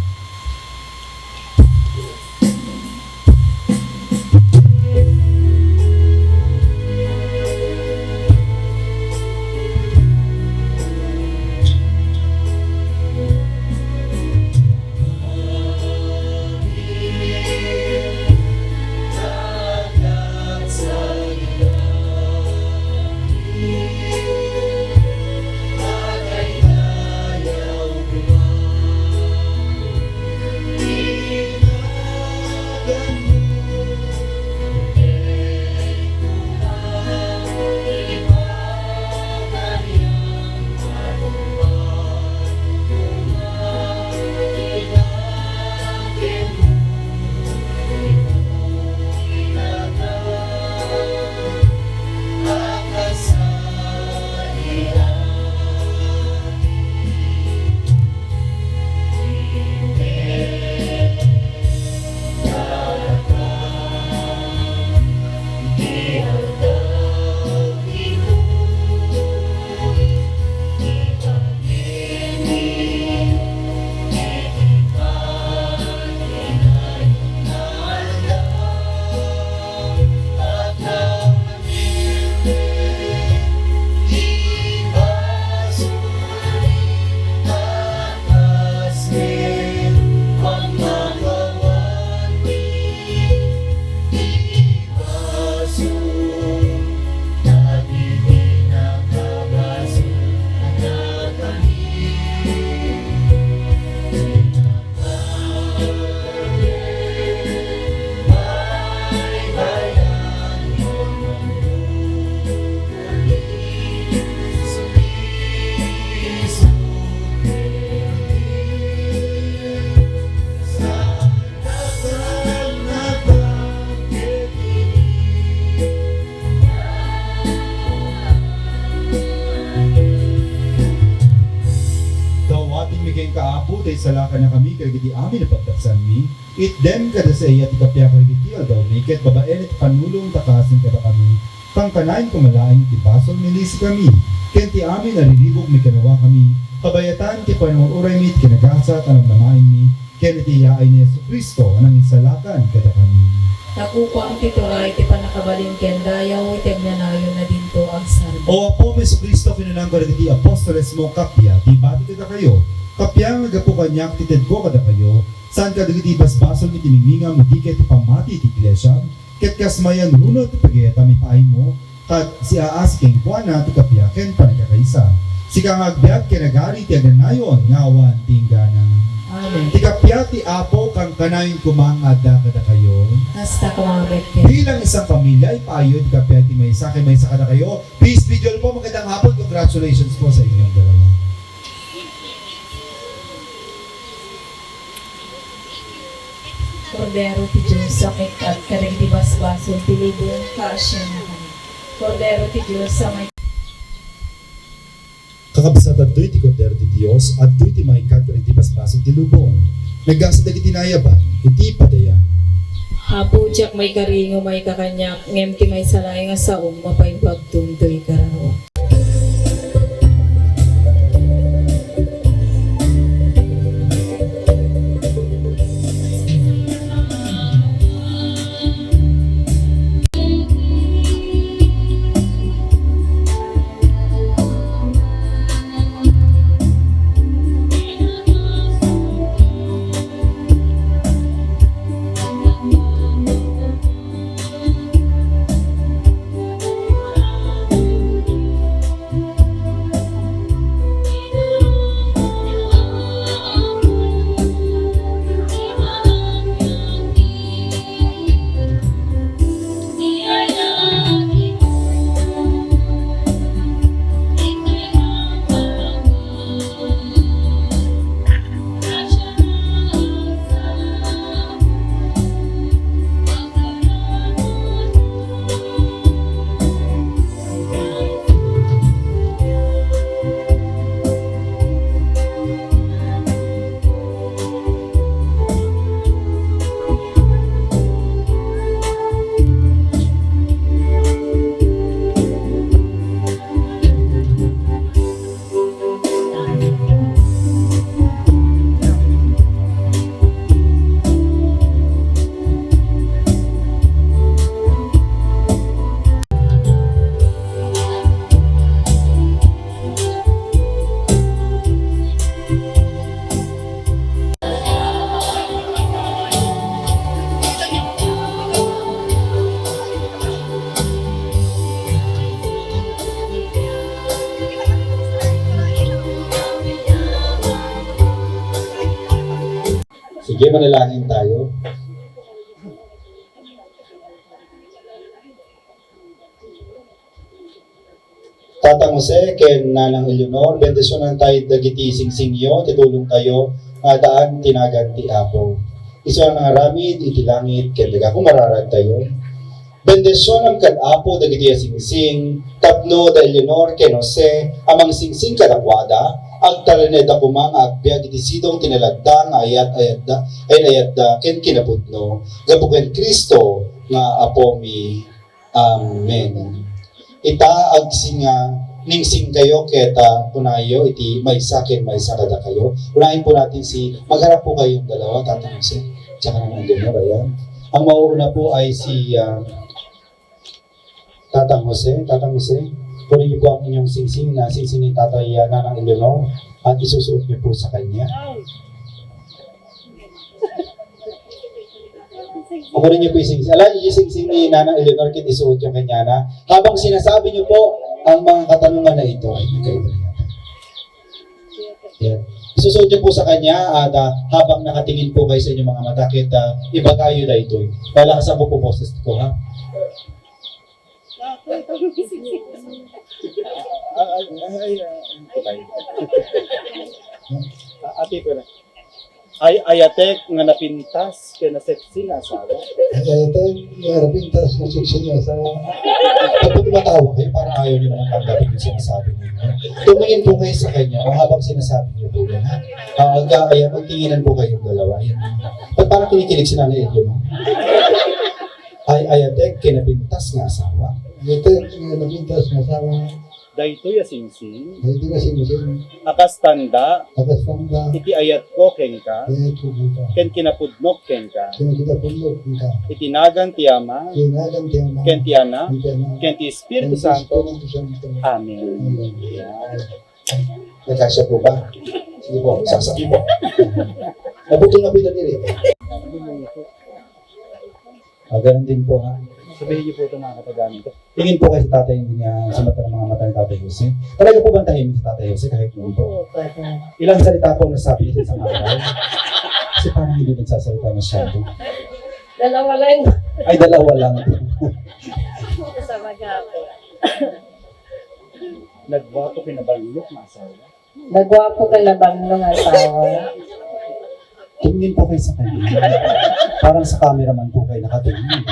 Speaker 2: salakan na kami, karigiti amin na pagtaksan mi. It dem kada sa iya, tikapya karigiti daw mi, ket babaen at panulong takasin kada kami. Kang kanain kumalaing tibasol milisi kami. Ken ti amin nariribok mi kanawa kami. Kabayatan ti panuuray mi, kinagasat anang namain mi. Ken ti yaay ni Yesu Kristo, anang isalakan kada kami.
Speaker 3: Nakukuha ang tituray, iti panakabalin ken dayaw, iti agnanayon na dinto ang sarbo.
Speaker 2: O apo mo Yesu Kristo, kinunang karigiti apostoles mo kapya, di bati kada kayo. Kapya nga gapo kanyak, tited ko kada kayo. Saan ka dagiti basbasol ni timiminga mo di ket pamati ti iglesia. Ket kasmayan runod ti pagayata mi paay mo. Kat si aas ken kuana ti kapya ken panagkakaisa. Si kang agbyat ken nagari ti agnanayon ngawan tinggana.
Speaker 3: Amen.
Speaker 2: Ti kapya ti apo kang kanayon kumangada kada kayo.
Speaker 3: Hasta kumabit ken.
Speaker 2: Bilang isang pamilya, ipayo ti kapya ti maysa kay maysa kada kayo. Peace video po, magandang hapon. Congratulations po sa inyong dalawa.
Speaker 3: Cordero ti Diyos sa may karigdi basbaso, tilibong kaasya na kami. Cordero ti Diyos sa may
Speaker 2: Kakabsat at do'y ti kondero ti Diyos at do'y ti mahikag ti basbaso ti lubong. Naggasad na kiti nayaban, iti padayan.
Speaker 3: Hapo jak may karingo may kakanyak, ngem ti may salay nga saong mapay pagtuntoy kararawa.
Speaker 2: Sige, manalangin tayo. Tatang Jose, ken Nanang Eleanor, bendisyonan tayo dagiti singsingyo, titulong tayo, daan tinagan ti Apo. Iso ang aramid, iti langit, ken daga kumararag tayo. Bendisyon ang kad-apo dagiti singsing, tapno da Eleanor, ken Jose, amang singsing kadakwada, agtalaneda kumang agbyag iti sidong tinalagda nga ayat da ken kinapudno gabuken Kristo nga apo mi. Amen. Ita agsinga ningsing kayo keta punayo iti maysa ken maysa kada kayo. Unahin po natin si magharap po kayong dalawa, Tatang Jose tsaka ng Eleanor. Ayan. Ang mauuna po ay si Tatang Jose. Tatang Jose, kunin niyo po ang inyong singsing na singsing ni Tatay Nanang Eleanor at isusuot niyo po sa kanya. O kunin niyo po yung singsing. Alam niyo yung singsing ni Nanang Eleanor kit isuot yung kanya na habang sinasabi niyo po ang mga katanungan na ito ay magkaiba na yata. Yan. Isusuot niyo po sa kanya at habang nakatingin po kayo sa inyong mga mata kit iba kayo na ito. Palakasan mo po boses ko, ha?
Speaker 7: Ati ko na. Ay ayatek nga napintas kaya na sexy nga asawa.
Speaker 2: Ayatek nga napintas nga sexy nga asawa. Kapag tumatawa kayo, parang
Speaker 5: ayaw niyo naman tanggapin yung sinasabi niyo. Tumingin po kayo sa kanya o habang sinasabi niyo po yan. Ayan, magtinginan po kayong dalawa. Ayan. Ba't parang kinikilig si Nanay Edyo, no? Ayatek, kinabintas nga asawa.
Speaker 8: Ito, nabintas na sama.
Speaker 7: Dayto ya singsing.
Speaker 8: Ito kasi musim.
Speaker 7: Akas tanda.
Speaker 8: Akas tanda.
Speaker 7: Iti ayat ko kenka.
Speaker 8: Kaya ito kita.
Speaker 7: Ken kinapudnok kenka.
Speaker 8: Kaya kita pulog kita.
Speaker 7: Itinagan ti Ama.
Speaker 8: Kinagan tiyama.
Speaker 7: Ken ti Anak.
Speaker 8: Kita na.
Speaker 7: Ken ti Espiritu Santo.
Speaker 8: Espiritu Santo.
Speaker 7: Amen.
Speaker 8: Amen.
Speaker 5: Nagkasya po ba? Sige po, sasaki po. Nabutong na pinatili. Ganun din po ha.
Speaker 7: Sabihin niyo po ito mga katagamit.
Speaker 5: Tingin po kayo sa tatay niya, sa mata ng mga mata ni Tatay Jose. Talaga po ba ang tahimik sa Tatay Jose kahit noon po?
Speaker 6: Oo, pwede.
Speaker 5: Ilang salita po ang nasabi niya sa isang araw? Kasi parang hindi nagsasalita masyado.
Speaker 6: Dalawa lang.
Speaker 5: Ay, dalawa lang.
Speaker 6: Sa magapo.
Speaker 7: Nagwapo kinabalok masawa.
Speaker 6: Nagwapo ka na bang nung asawa?
Speaker 5: Tingin po kayo sa kanya. Parang sa cameraman po kayo nakatingin.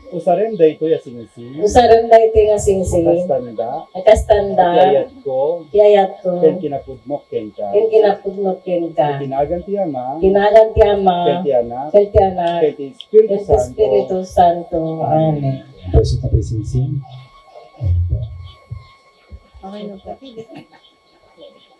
Speaker 7: Usa rin dayto ya singsing.
Speaker 6: Usaran na ito nga singsing.
Speaker 7: Akas tanda.
Speaker 6: Akas tanda.
Speaker 7: Iti ayat ko.
Speaker 6: Kiyayat ko.
Speaker 7: Ken kinapudmok kenka.
Speaker 6: Ken kinapudnok ken ka.
Speaker 7: Itinagan ti Ama.
Speaker 6: Kinagan ti Ama.
Speaker 7: Ken ti Anak.
Speaker 6: Ken ti Anak.
Speaker 7: Ken ti Espiritu
Speaker 6: Ken ti
Speaker 7: Santo.
Speaker 6: Espiritu Santo. Amen.
Speaker 5: Pwede na po yung sing-sing.
Speaker 6: Okay na po.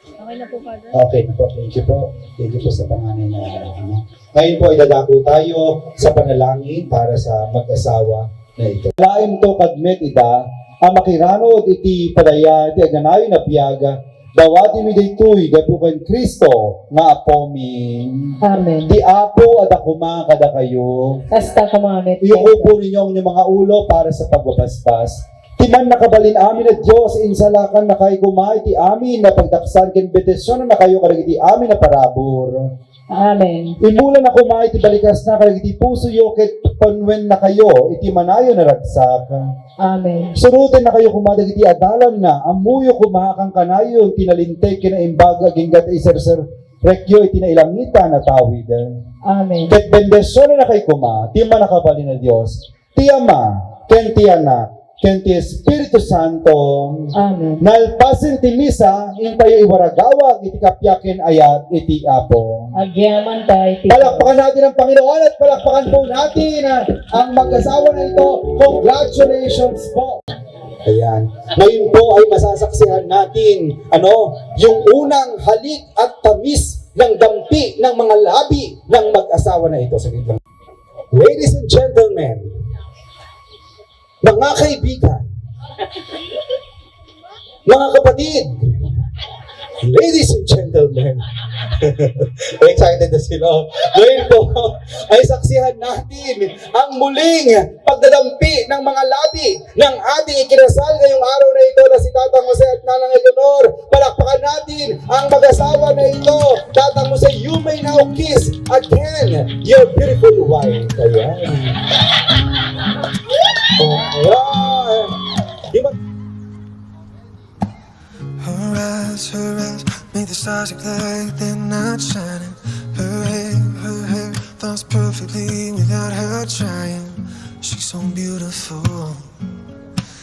Speaker 6: Okay na po, Father.
Speaker 5: Okay na po. Thank you po. Thank you po sa panganay na ano. Ngayon po ay dadako tayo sa panalangin para sa mag-asawa na ito. Laim to kadmet ida, ang makirano iti padaya ti aganayo na piyaga, dawati mi daytoy dapukan Kristo nga apomin.
Speaker 6: Amen.
Speaker 5: Di apo at ako kada kayo.
Speaker 6: Kasta kumamit.
Speaker 5: Iupo ninyo ang inyong mga ulo para sa pagbabasbas. Timan nakabalin amin at Diyos, insalakan na kayo kumay, ti amin na pagdaksan, kinbetisyon na kayo karagiti amin na parabor.
Speaker 6: Amen.
Speaker 5: Imulan na kumay, ti balikas na karagiti puso yo, ket panwen na kayo, iti manayo na ragsak.
Speaker 6: Amen.
Speaker 5: Surutin na kayo kumadag iti adalan na, amuyo kumakang kanayo, tinalintay kinaimbaga, ginggat iserser, rekyo iti nailangita na tawid.
Speaker 6: Amen.
Speaker 5: Ket bendisyon na kayo kuma, ti man nakabalin na Diyos, ti Ama, ken ti Anak, ken ti Espiritu Santo,
Speaker 6: Amen.
Speaker 5: nalpasin ti misa, intayo iwaragawag, iti kapyakin ayat, iti apo.
Speaker 6: Agyaman tayo.
Speaker 5: Palakpakan natin ang Panginoon at palakpakan po natin ang mag-asawa na ito. Congratulations po! Ayan. Ngayon po ay masasaksihan natin, yung unang halik at tamis ng dampi ng mga labi ng mag-asawa na ito. Saglit lang. Ladies and gentlemen, mga kaibigan, mga kapatid, ladies and gentlemen, excited na sila. Ngayon po ay saksihan natin ang muling pagdadampi ng mga labi ng ating ikinasal ngayong araw na ito na si Tatang Jose at Nanang Eleanor. Palakpakan natin ang mag-asawa na ito. Tatang Jose, you may now kiss again your beautiful wife. Ayan. Ayan. Di ba?
Speaker 1: Her eyes, make the stars look like they're not shining. Her hair falls perfectly without her trying. She's so beautiful,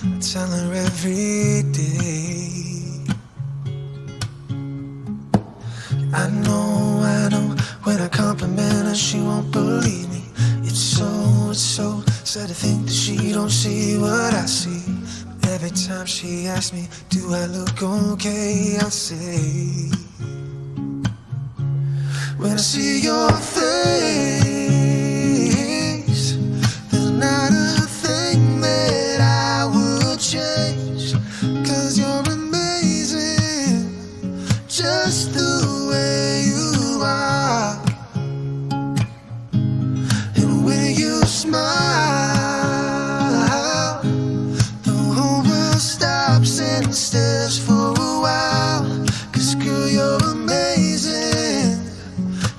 Speaker 1: I tell her every day. I know, when I compliment her, she won't believe me. It's so sad to think that she don't see what I see. Every time she asks me, do I look okay? I say, when I see your face, there's not a thing that I would change. 'Cause you're amazing, just the way you are. And when you smile, the whole world stops and stares for a while. 'Cause girl, you're amazing,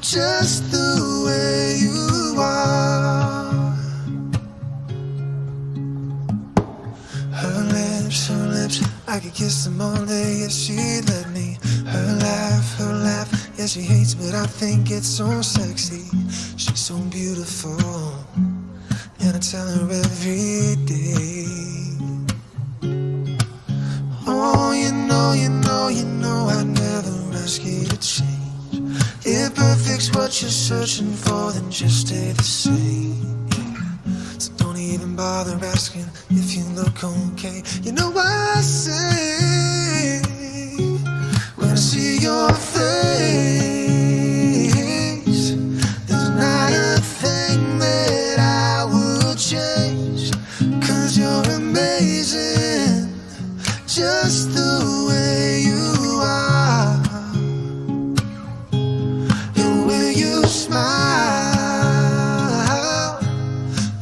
Speaker 1: just the way you are. Her lips, I could kiss them all day, yes, she'd let me. Her laugh, yeah, she hates, but I think it's so sexy. She's so beautiful, and I tell her every day. what you're searching for, then just stay the same. So don't even bother asking if you look okay. You know what I say when I see your face. There's not a thing that I would change, 'cause you're amazing just the way you are. The way you smile,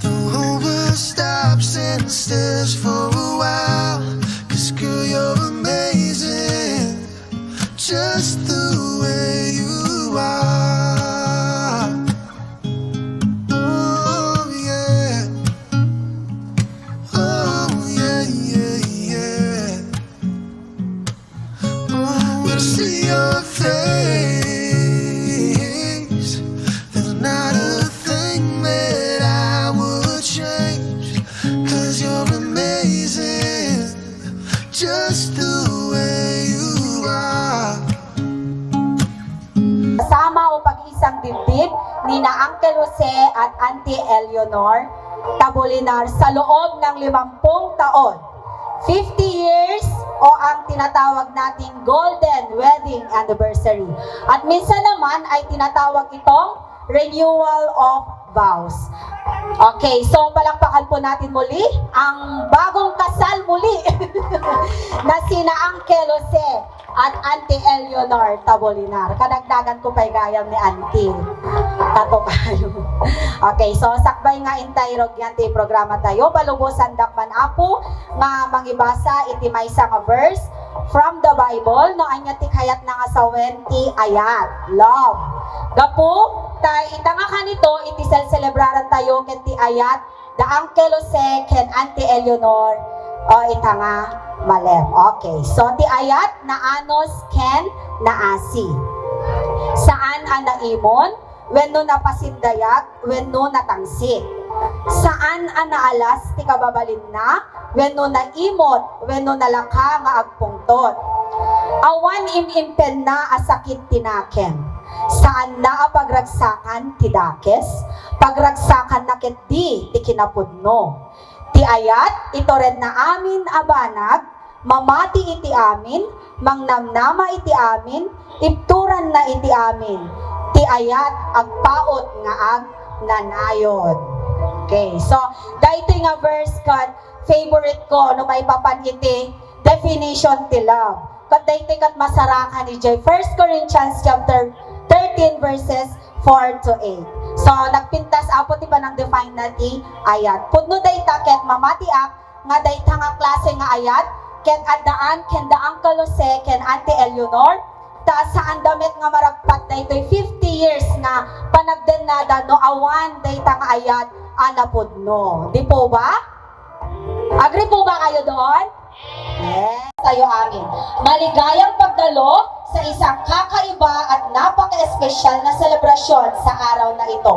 Speaker 1: the whole world stops and stares for a while. 'Cause girl, you're amazing just the way you are. Oh yeah, oh yeah, yeah, yeah. Oh, when I see your face, there's not a thing that I would change, 'cause you're amazing just the way you are.
Speaker 9: Kasama o pag-isang dibdib ni na Uncle Jose at Auntie Eleanor Tabolinar sa loob ng 50 taon. 50 years o ang tinatawag nating Golden Wedding Anniversary. At minsan naman ay tinatawag itong Renewal of Vows. Okay, so palakpakan po natin muli ang bagong kasal muli na sina Uncle Jose at Auntie Eleanor Tabolinar. Kadagdagan ko pa'y gayam ni Auntie. Tato kayo. Okay, so sakbay nga intay rog yan ti programa tayo. Balubosan dakman apo nga mangibasa iti maysa nga verse from the Bible no anya ti kayat na nga sa 20 ayat. Love. Gapo, tay itanga kanito iti celebraran tayo ken ti ayat the Uncle Jose ken Auntie Eleanor o itanga malem. Okay, so ti ayat na anos ken na asi. Saan ang naimon? Wenno napasindayag, wenno natangsit. Saan ang naalas ti kababalin na? Wenno naimot, wenno nalaka nga agpungtot. Awan imimpen na asakit tinaken. Saan na pagragsakan ti dakes? Pagragsakan na ket di ti kinapudno. Ti ayat ito red na amin abanag, mamati iti amin, mangnamnama iti amin, ibturan na iti amin. Ti ayat agpaot nga ag nanayon. Okay, so dahito nga verse kat favorite ko no may papan iti definition ti love. Kat dahito kat masarakan ni Jay 1 Corinthians chapter 13 verses 4 to 8. So nagpintas apo ti panang define na ti ayat. Pudno dayta ket mamatiak nga dayta nga klase nga ayat ken addaan ken the Uncle Jose ken Auntie Eleanor ta saan damit nga maragpat daytoy 50 years nga panagdenada no awan dayta nga ayat anapudno. Di po ba? Agree po ba kayo doon? Yes, tayo amin. Maligayang pagdalo sa isang kakaiba at napaka-espesyal na selebrasyon sa araw na ito.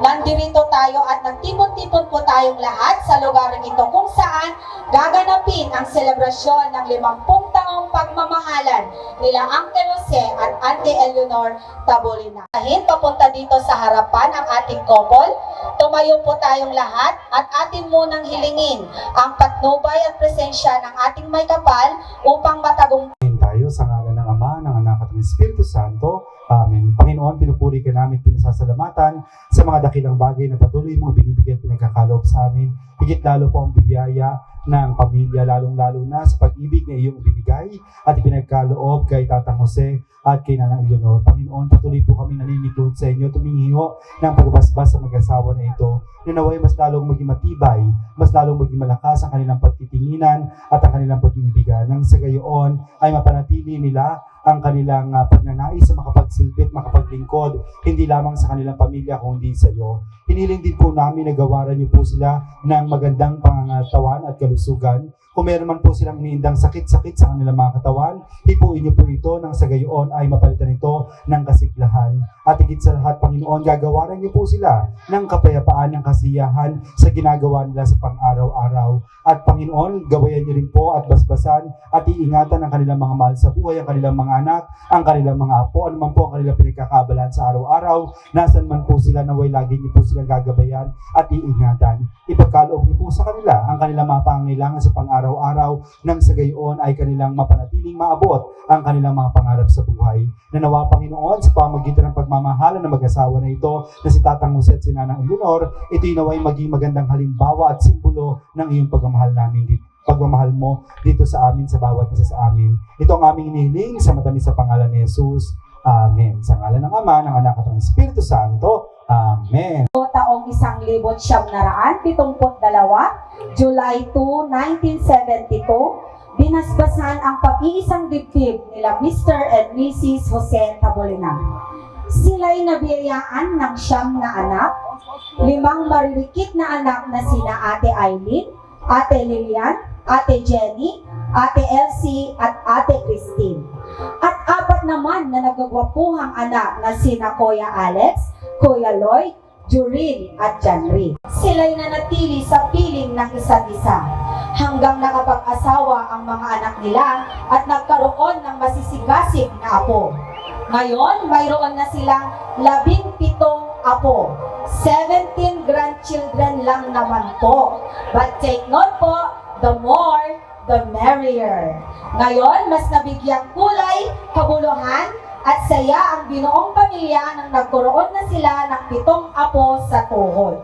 Speaker 9: Nandirito tayo at nagtipon-tipon po tayong lahat sa lugar ito kung saan gaganapin ang selebrasyon ng 50 taong pagmamahalan nila Uncle Jose at Auntie Eleanor Tabolinar. Papunta dito sa harapan ang ating couple. Tumayo po tayong lahat at atin munang hilingin ang patnubay at presensya ng ating may kapal upang matagumpay
Speaker 2: Tayo sa ngalan ng Ama, ng Anak at ng Espiritu Santo. Amen. Panginoon, pinupuri ka namin, pinasasalamatan sa mga dakilang bagay na patuloy mong binibigyan at pinagkakaloob sa amin. Higit lalo po ang biyaya ng pamilya, lalong-lalo na sa pag-ibig na iyong binigay at ipinagkaloob kay Tatang Jose at kay Nanang Eleanor. Panginoon, patuloy po kami naninitod sa inyo, tumingiho ng pagbasbas sa mag-asawa na ito, na naway mas lalong maging matibay, mas lalong maging malakas ang kanilang pagtitinginan at ang kanilang pag-iibigan. Nang sa gayoon ay mapanatili nila ang kanilang pagnanais sa makapagsilbit, makapaglingkod, hindi lamang sa kanilang pamilya kundi sa iyo. Hiniling din po namin na gawaran niyo po sila ng magandang pangangatawan at kalusugan. Kung meron man po silang iniindang sakit-sakit sa kanilang mga katawan, hipuin niyo po ito nang sa gayoon ay mapalitan ito ng kasiglahan. At higit sa lahat, Panginoon, gagawaran niyo po sila ng kapayapaan, ng kasiyahan sa ginagawa nila sa pang-araw-araw. At Panginoon, gawayan niyo rin po at basbasan at iingatan ang kanilang mga mahal sa buhay, ang kanilang mga anak, ang kanilang mga apo, ano man po ang kanilang pinagkakaabalahan sa araw-araw, nasan man po sila, naway lagi niyo po silang gagabayan at iingatan. Ipagkaloob niyo po sa kanila ang kanilang mga pangangailangan sa pang-araw-araw nang sa gayoon ay kanilang mapanatiling maabot ang kanilang mga pangarap sa buhay. Nanawa, Panginoon, sa pamagitan ng pagmamahalan ng mag-asawa na ito na si Tatang Jose at si Nanang Eleanor, ito'y naway maging magandang halimbawa at simbolo ng iyong pagmamahal namin dito. Pagmamahal mo dito sa amin, sa bawat isa sa amin. Ito ang aming inihiling sa matamis sa pangalan ni Jesus. Amen. Sa ngalan ng Ama, ng Anak at ng Espiritu Santo. Amen.
Speaker 9: Taong 1972, July 2, 1972, binasbasan ang pag-iisang dibdib nila Mr. and Mrs. Jose Tabolinar. Sila'y nabiyayaan ng 9 na anak, 5 maririkit na anak na sina Ate Eileen, Ate Lilian, Ate Jenny, Ate Elsie at Ate Christine. At 4 naman na nagagwapuhang anak na sina Kuya Alex, Kuya Lloyd, Jurin at Janri. Sila'y nanatili sa piling ng isa't isa hanggang nakapag-asawa ang mga anak nila at nagkaroon ng masisigasig na apo. Ngayon, mayroon na silang 17 apo. 17 grandchildren lang naman po. But take note po, the more, the merrier. Ngayon, mas nabigyang kulay, kabuluhan, at saya ang binuong pamilya nang nagkaroon na sila ng 7 apo sa tuhod.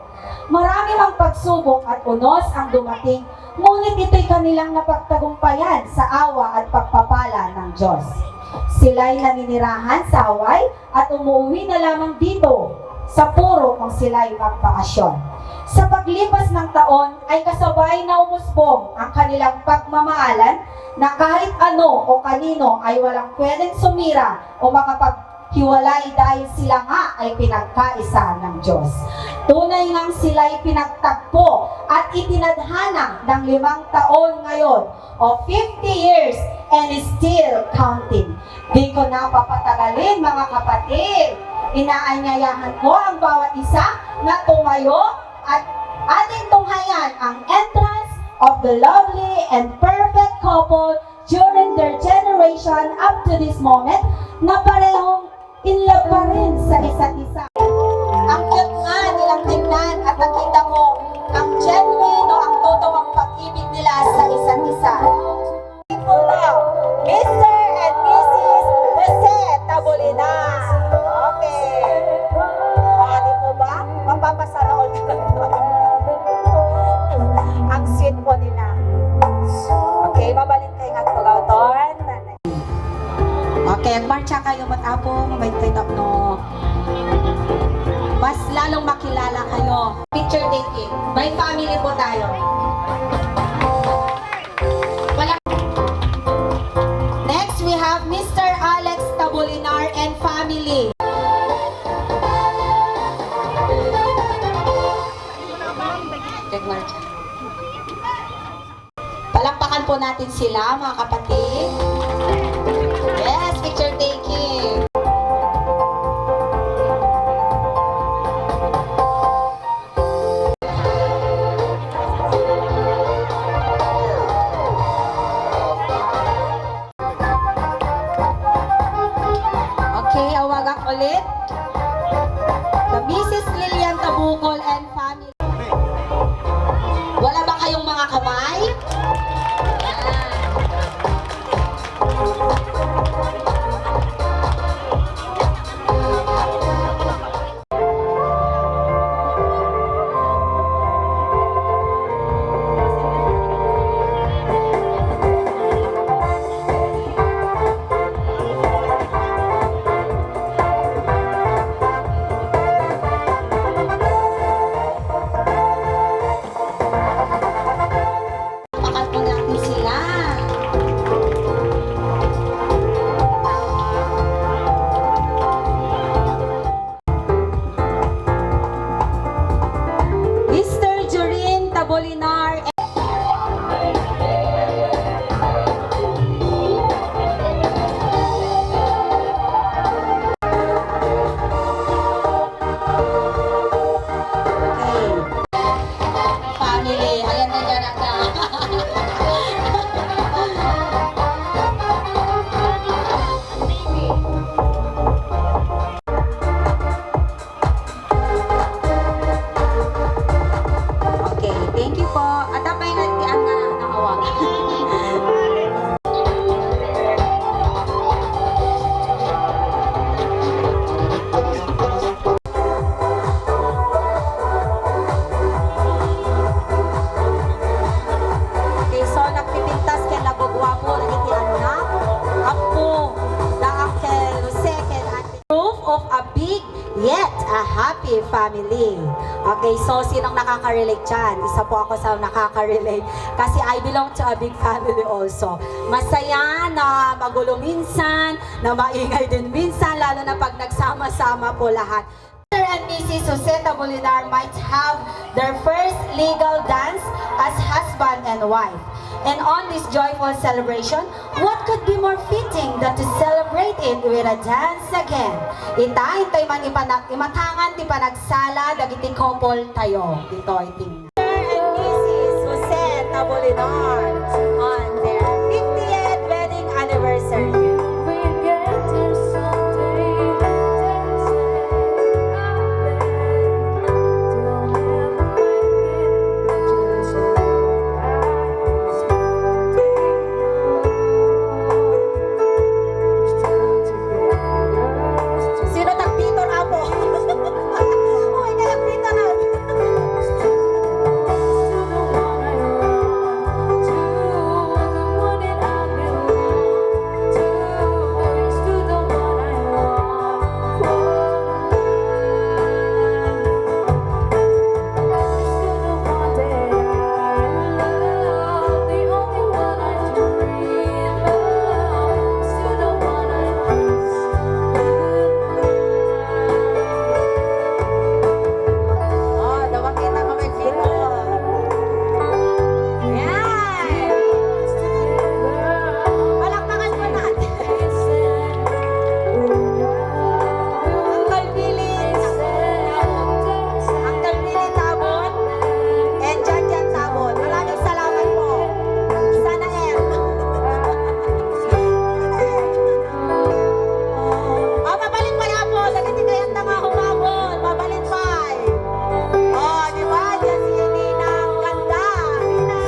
Speaker 9: Marami mang pagsubok at unos ang dumating, ngunit ito'y kanilang napagtagumpayan sa awa at pagpapala ng Diyos. Sila'y naninirahan sa Hawaii at umuwi na lamang dito sa puro kung sila'y magbakasyon. Sa paglipas ng taon ay kasabay na umusbong ang kanilang pagmamahalan na kahit ano o kanino ay walang pwedeng sumira o makapaghiwalay dahil sila nga ay pinagkaisa ng Diyos. Tunay ngang sila'y pinagtagpo at itinadhana ng 5 taon ngayon o 50 years and still counting. Di ko na papatagalin mga kapatid. Inaanyayahan ko ang bawat isa na tumayo at ating tunghayan ang entrance of the lovely and perfect couple during their generation up to this moment na parehong in love pa rin sa isa't isa. Ang cute nga nilang tingnan at nakita ko ang genuine o ang totoong pag-ibig nila sa isa't isa. People now, Mr. and Mrs. Jose Tabolinar. Okay. Di po ba? Mapapasala all ka ang sweet po nila. Okay, mabalin kayo nga tugauton. Okay, agmarcha kayo matapo, may tinap no. Mas lalong makilala kayo. Picture taking. By family po tayo. Next, we have Mr. Alex Tabolinar and family. Palakpakan po natin sila, mga kapatid. Yes, picture taking. Okay, awagan ulit. The Mrs. Lilian Tabukol and family. Wala ba kayong mga kamay? Yan. family. Okay, so sinong nakaka-relate dyan? Isa po ako sa nakaka-relate kasi I belong to a big family also. Masaya na magulo minsan, na maingay din minsan, lalo na pag nagsama-sama po lahat. Mr. and Mrs. Jose Tabolinar might have their first legal dance as husband and wife. And on this joyful celebration, what could be more fitting than to celebrate it with a dance again? Itay man imatangan ti panagsala dagiti couple tayo. Dito iting. Mr. and Mrs. Jose Tabolinar on their 50th wedding anniversary. Sino tag-Peter Apo? Uy, nag-Peter na. Oh, dawakita ko may Peter. Yan! Palakpakan mo natin. Uncle Billy Tabon and Jan Tabon. Maraming salamat po. Sana Oh, babalik pa yan po. Lagiti kayan na nga humabol. Babalik pa. Oh, di ba? Diyan si Nina. Ang ganda. Nina,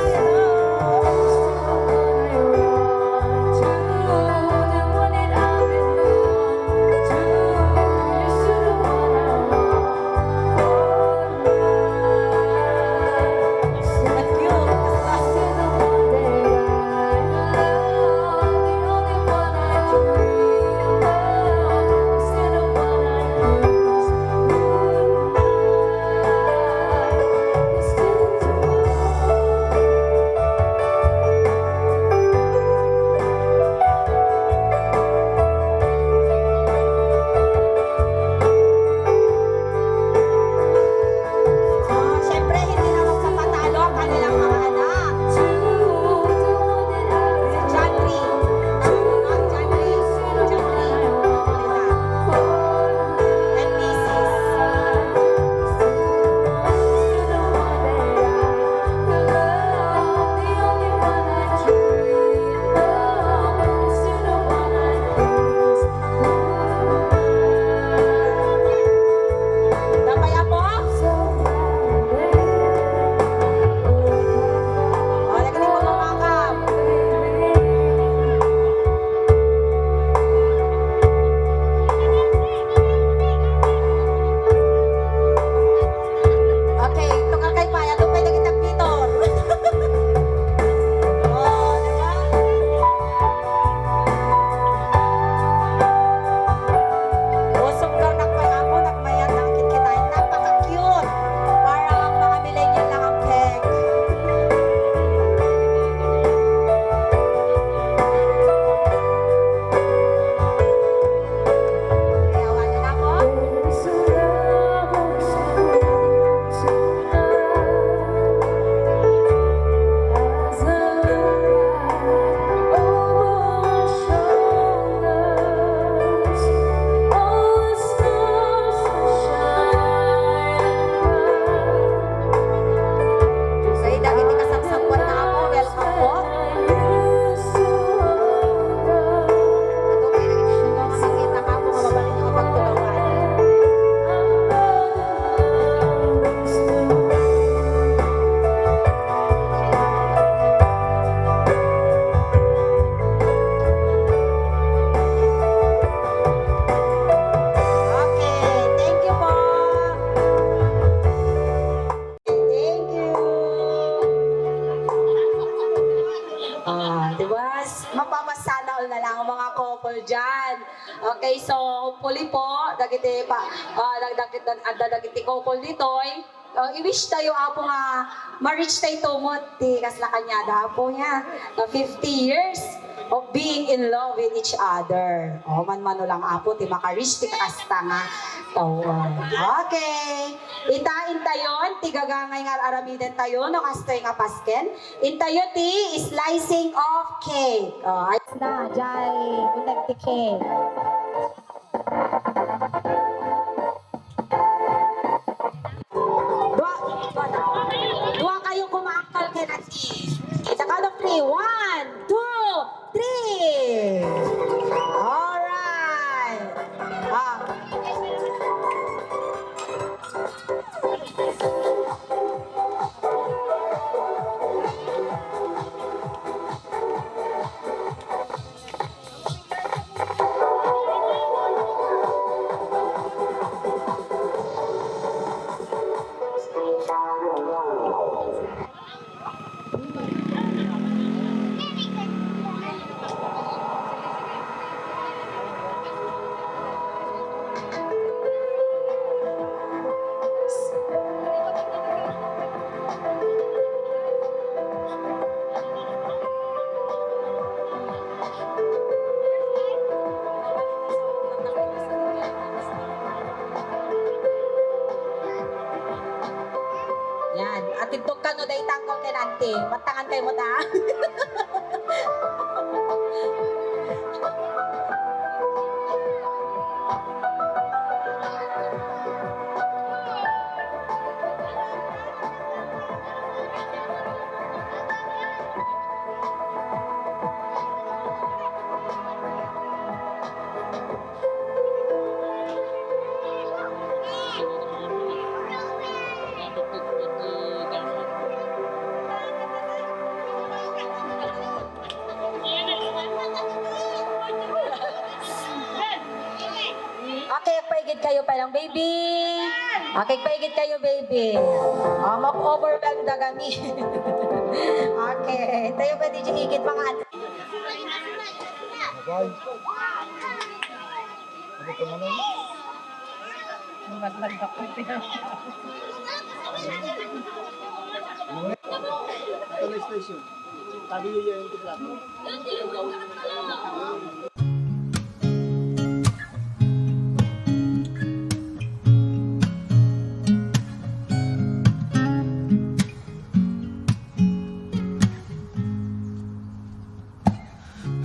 Speaker 9: Siyempre, hindi na magpapatalo ang kanilang mga anak. Si John Lee. John Lee. And Mrs. Tapaya po. Oh, nagaling mo mamakap. Okay, tukar kay Paya, doon pwede kitang Pitor. Oh, di ba? Usong daw nagpaya mo, nagmayat ng kitkitain. Napaka-cute. Parang mga millennial lang ang cake. Ayawan niyo na po. So, dagiti kasagsaguan na ako. Welcome po. Ito kayo naging makikita ka po, mababalik niyo kapag tulungan. Okay, thank you po. Thank you. Di ba? Mapapasana all na lang ang mga couple dyan. Okay, so hopefully po, dagiti couple nitoy, i-wish tayo apo nga ma-reach tayo tumot ti kasla kanya dapo niya na 50 years of being in love with each other. O man-mano lang apo ti maka-reach ti kakasta nga tawon. Okay. Itain tayon, ti gagangay nga aramiden tayo no kastoy nga pasken. Intayo ti slicing of cake. O, ayos na, jay, unag ti cake. Dua kayo kumaakal kay Nati. Sa count of 3. 1, 2, 3. Alright. Yan. At ito ka no day tangkol kay Nante. Matangan kayo mo ta. Okay, paigid kayo pa lang, baby. Okay, paigid kayo, baby. Mag-overwhelm na kami. Okay, tayo pa di ikit mga ate.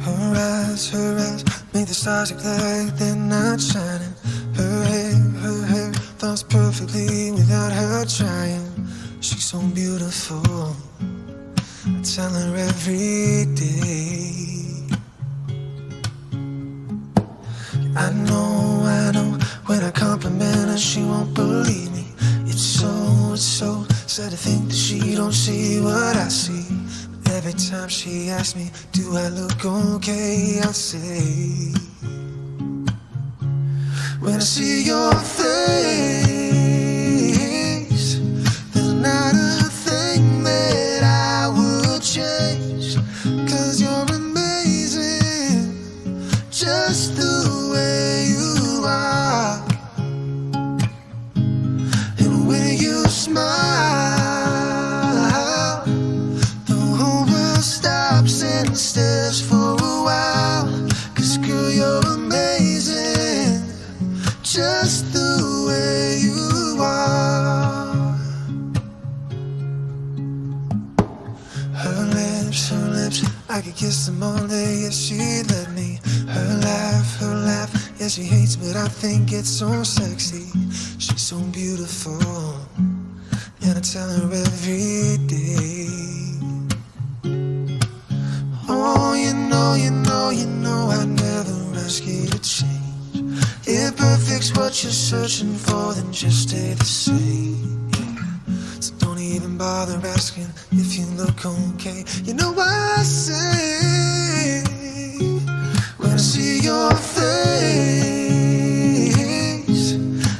Speaker 1: Her eyes make the stars look like they're not shining. Her hair falls perfectly without her trying. She's so beautiful, I tell her every day. I know, when I compliment her she won't believe me. It's so sad to think that she don't see what I see. Every time she asks me, do I look okay? I say, when I see your face, there's not a thing that I would change. 'Cause you're amazing, just the way you are. And when you smile, and stares for a while. 'Cause girl, you're amazing, just the way you are. Her lips, I could kiss them all day, yes, she'd let me. Her laugh, yeah, she hates, but I think it's so sexy. She's so beautiful, and I tell her every day. Oh, you know I'd never ask you to change. If perfect's what you're searching for, then just stay the same. So don't even bother asking if you look okay. You know what I say when I see your face.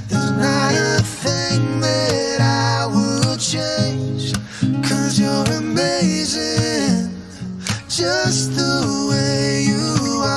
Speaker 1: There's not a thing that I would change. 'Cause you're amazing, just the way you are.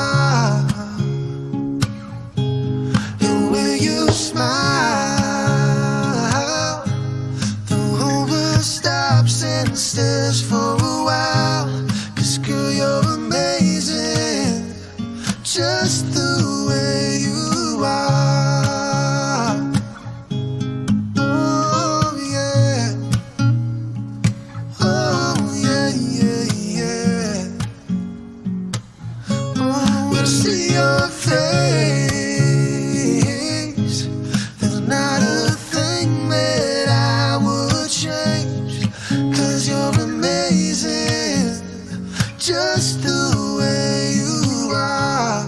Speaker 1: just the way you are.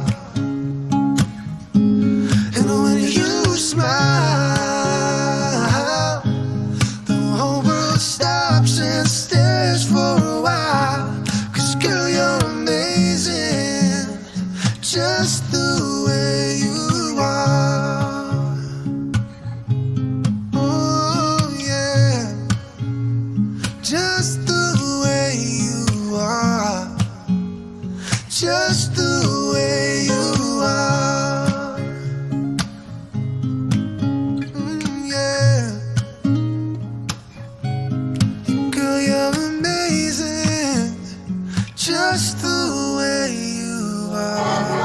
Speaker 1: And when you smile, the whole world stops and stares for a while. 'Cause girl, you're amazing, just the way you are. Oh yeah, just the way you are, just the way you are. Yeah, girl, you're amazing, just the way you are.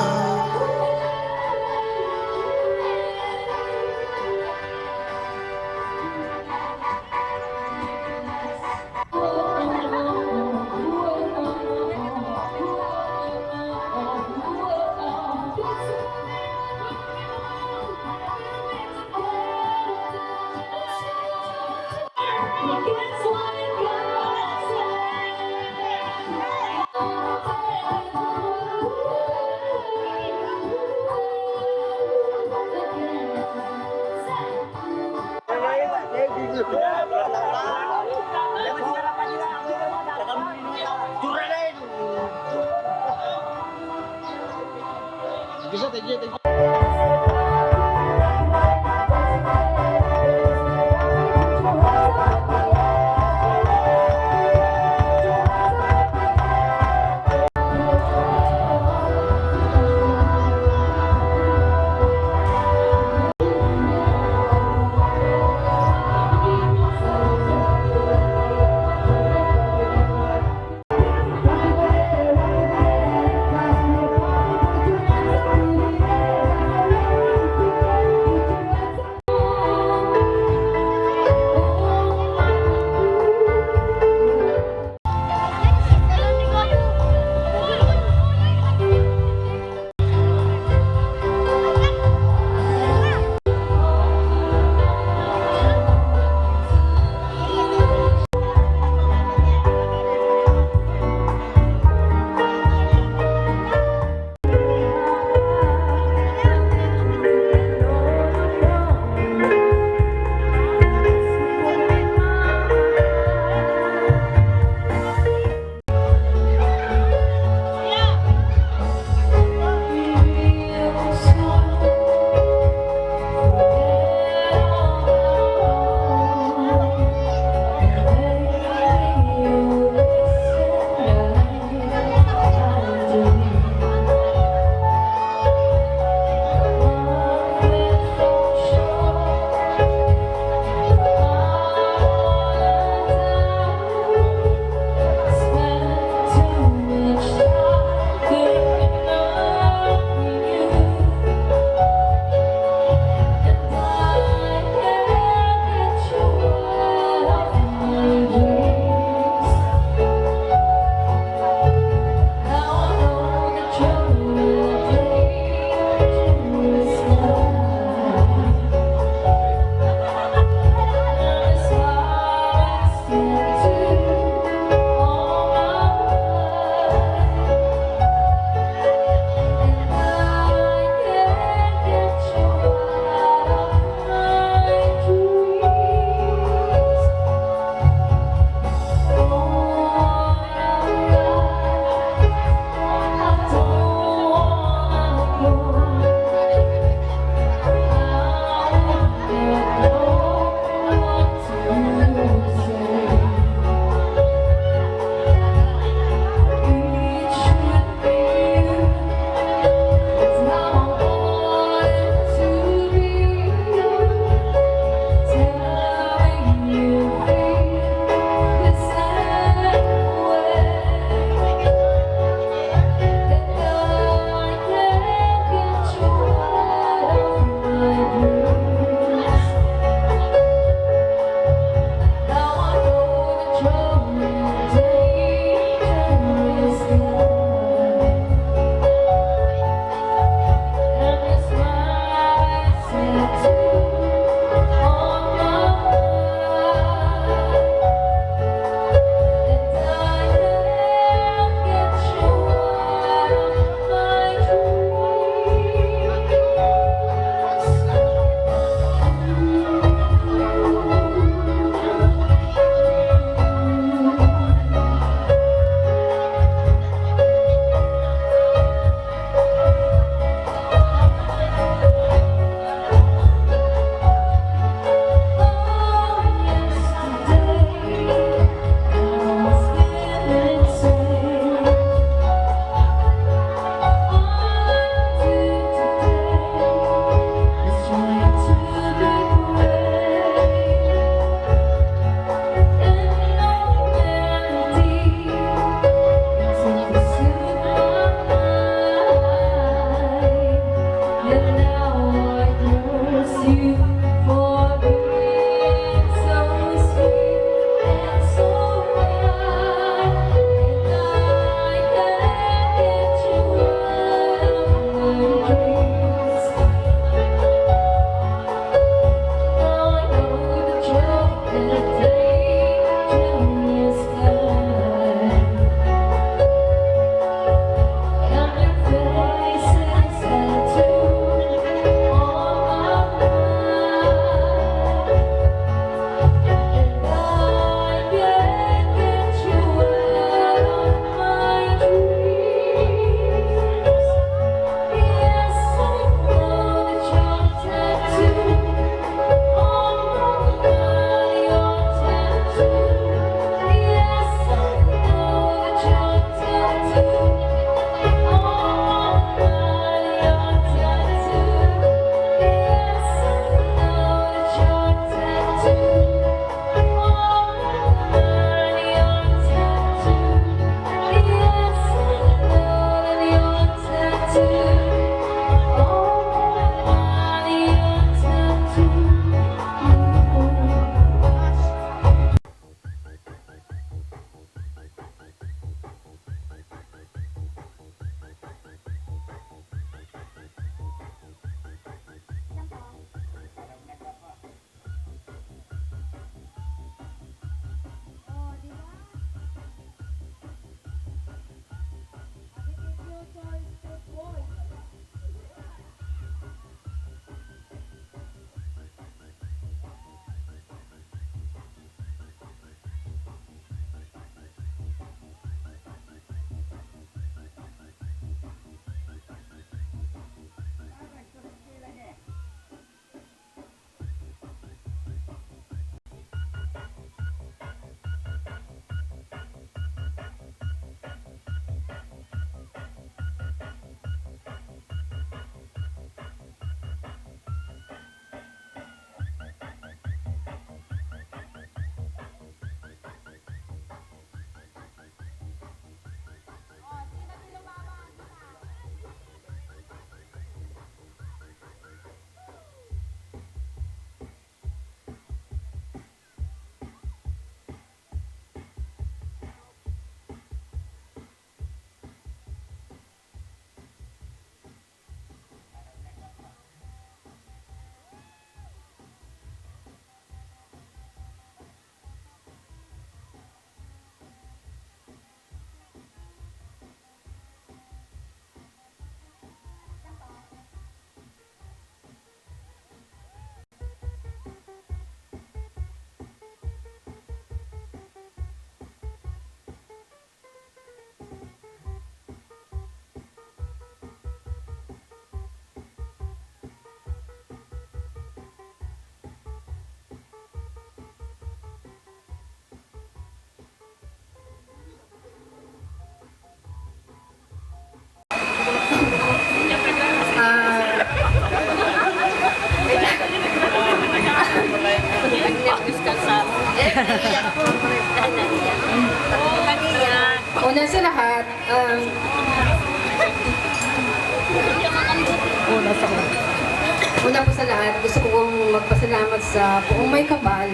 Speaker 10: Una po sa lahat, gusto ko pong magpasalamat sa buong may kapal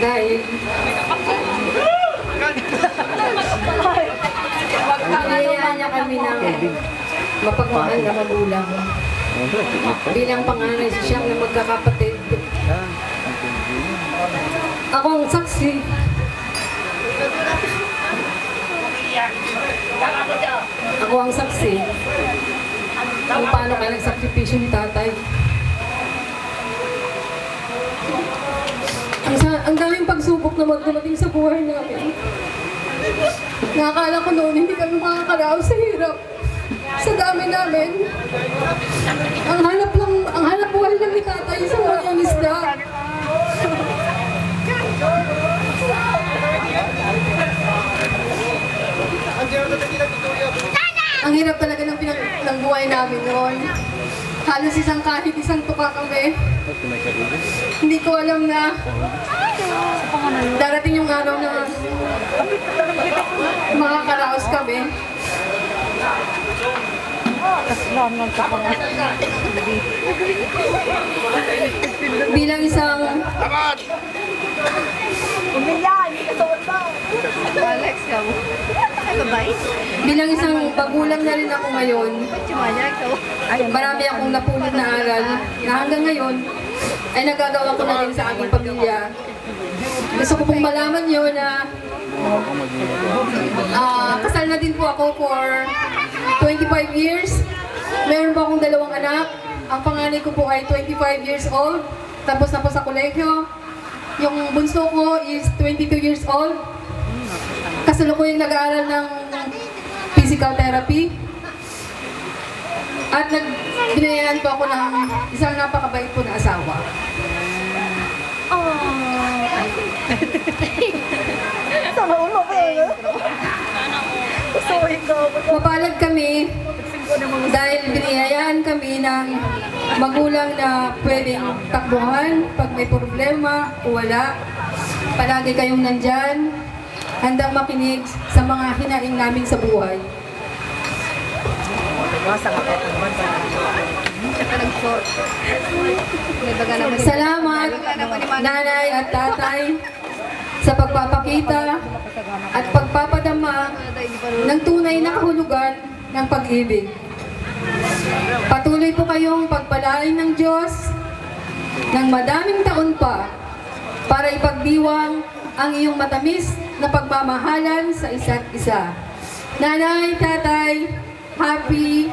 Speaker 10: dahil pinayayaan niya kami ng mapagmahal na magulang. Bilang panganay sa siyang na magkakapatid. Ako ang saksi. Ako ang saksi kung paano ka nagsakripisyo ni tatay. Ang daming pagsubok na magdumating sa buhay namin. Nakakala ko noon hindi kami makakaraos sa hirap. Sa dami namin. Ang hanap buhay lang ni tatay sa mga isda. Ang hirap talaga ng buhay namin noon. Halos isang tuka kami. Hindi ko alam na darating yung araw na makakaraos kami. Bilang isang bilang isang magulang na rin ako ngayon, marami akong napulot na aral na hanggang ngayon ay nagagawa ko na rin sa aking pamilya. Gusto ko pong malaman nyo na kasal na din po ako for 25 years. Meron po akong 2 anak. Ang panganay ko po ay 25 years old. Tapos na po sa kolegyo. Yung bunso ko is 22 years old. Kasalukuyang nag-aaral ng physical therapy. At binayaan po ako ng isang napakabait po na asawa. Mapalad kami dahil biniyayaan kami ng magulang na pwedeng takbuhan pag may problema o wala. Palagi kayong nandyan, handang makinig sa mga hinaing namin sa buhay. Salamat, nanay at tatay, sa pagpapakita at pagpapadama ng tunay na kahulugan ng pag-ibig. Patuloy po kayong pagpalain ng Diyos ng madaming taon pa para ipagdiwang ang iyong matamis na pagmamahalan sa isa't isa. Nanay, tatay, happy